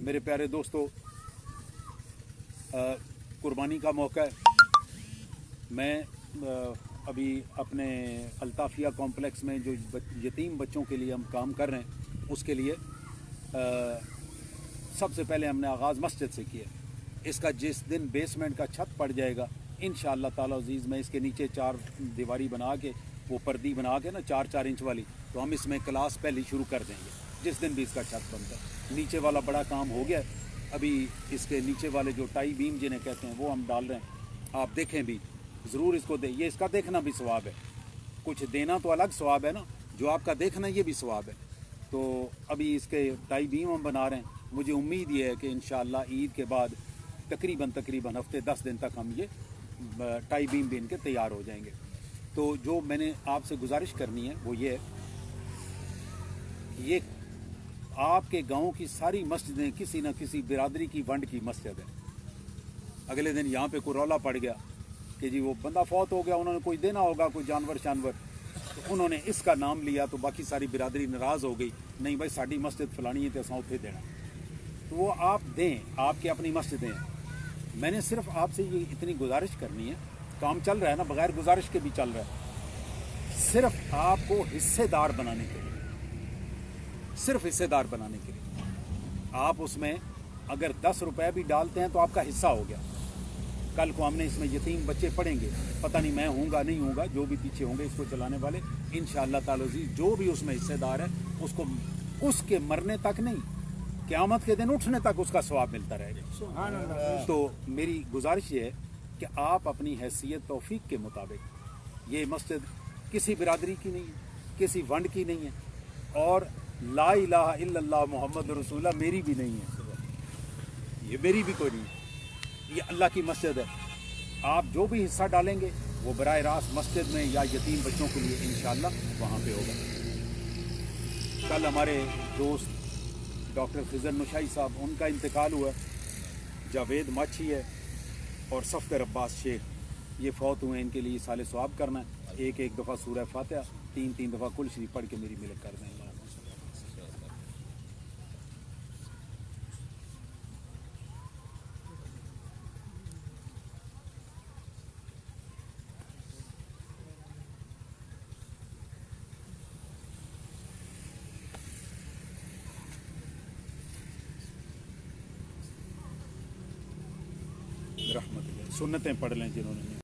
मेरे प्यारे दोस्तों, कुर्बानी का मौका है। मैं अभी अपने अल्ताफिया कॉम्प्लेक्स में जो यतीम बच्चों के लिए हम काम कर रहे हैं उसके लिए सबसे पहले हमने आगाज़ मस्जिद से किया। इसका जिस दिन बेसमेंट का छत पड़ जाएगा इंशाअल्लाह ताला अज़ीज़, मैं इसके नीचे 4 दीवारी बना के, वो पर्दी बना के ना 4-4 इंच वाली, तो हम इसमें क्लास पहले शुरू कर देंगे जिस दिन भी इसका छत बनता है। नीचे वाला बड़ा काम हो गया, अभी इसके नीचे वाले जो टाई बीम जिन्हें कहते हैं वो हम डाल रहे हैं। आप देखें भी ज़रूर इसको दे, ये इसका देखना भी सवाब है, कुछ देना तो अलग सवाब है ना, जो आपका देखना ये भी सवाब है। तो अभी इसके टाई बीम हम बना रहे हैं। मुझे उम्मीद ये है कि इंशाअल्लाह ईद के बाद तकरीबन हफ्ते 10 दिन तक हम ये टाई बीम भी इनके तैयार हो जाएंगे। तो जो मैंने आपसे गुजारिश करनी है वो ये आपके गांव की सारी मस्जिदें किसी न किसी बिरादरी की वंड की मस्जिद है। अगले दिन यहाँ पे कोई रौला पड़ गया कि जी वो बंदा फौत हो गया, उन्होंने कोई देना होगा, कोई जानवर शानवर, तो उन्होंने इसका नाम लिया तो बाकी सारी बिरादरी नाराज़ हो गई, नहीं भाई साड़ी मस्जिद फलानी है तो असां उत्थे देना। तो वो आप दें, आपकी अपनी मस्जिदें हैं। मैंने सिर्फ आपसे ये इतनी गुजारिश करनी है, काम चल रहा है ना, बगैर गुजारिश के भी चल रहा है, सिर्फ आपको हिस्सेदार बनाने के लिए, सिर्फ हिस्सेदार बनाने के लिए। आप उसमें अगर 10 रुपए भी डालते हैं तो आपका हिस्सा हो गया। कल को हमने इसमें यतीम बच्चे पढ़ेंगे, पता नहीं मैं हूँगा नहीं हूँगा, जो भी पीछे होंगे इसको चलाने वाले, इंशाअल्लाह ताला जो भी उसमें हिस्सेदार है उसको उसके मरने तक नहीं, क़यामत के दिन उठने तक उसका सवाब मिलता रहेगा। तो मेरी गुजारिश ये है कि आप अपनी हैसियत तौफीक के मुताबिक, ये मस्जिद किसी बिरादरी की नहीं है, किसी वंड की नहीं है, और لا الہ الا اللہ محمد رسول اللہ میری بھی نہیں ہے، یہ میری بھی کوئی نہیں ہے، یہ اللہ کی مسجد ہے. آپ جو بھی حصہ ڈالیں گے وہ براہ راست مسجد میں یا یتیم بچوں کے لیے انشاءاللہ وہاں پہ ہوگا. کل ہمارے دوست ڈاکٹر خضر نشائی صاحب ان کا انتقال ہوا. جاوید ماچھی ہے اور صفدر عباس شیخ یہ فوت ہوئے. ان کے لیے سال ثواب کرنا ہے. ایک دفعہ سورہ فاتحہ 3 دفعہ کل شریف پڑھ کے میری ملک کر دیں. رحمت اللہ. سنتیں پڑھ لیں جنہوں نے.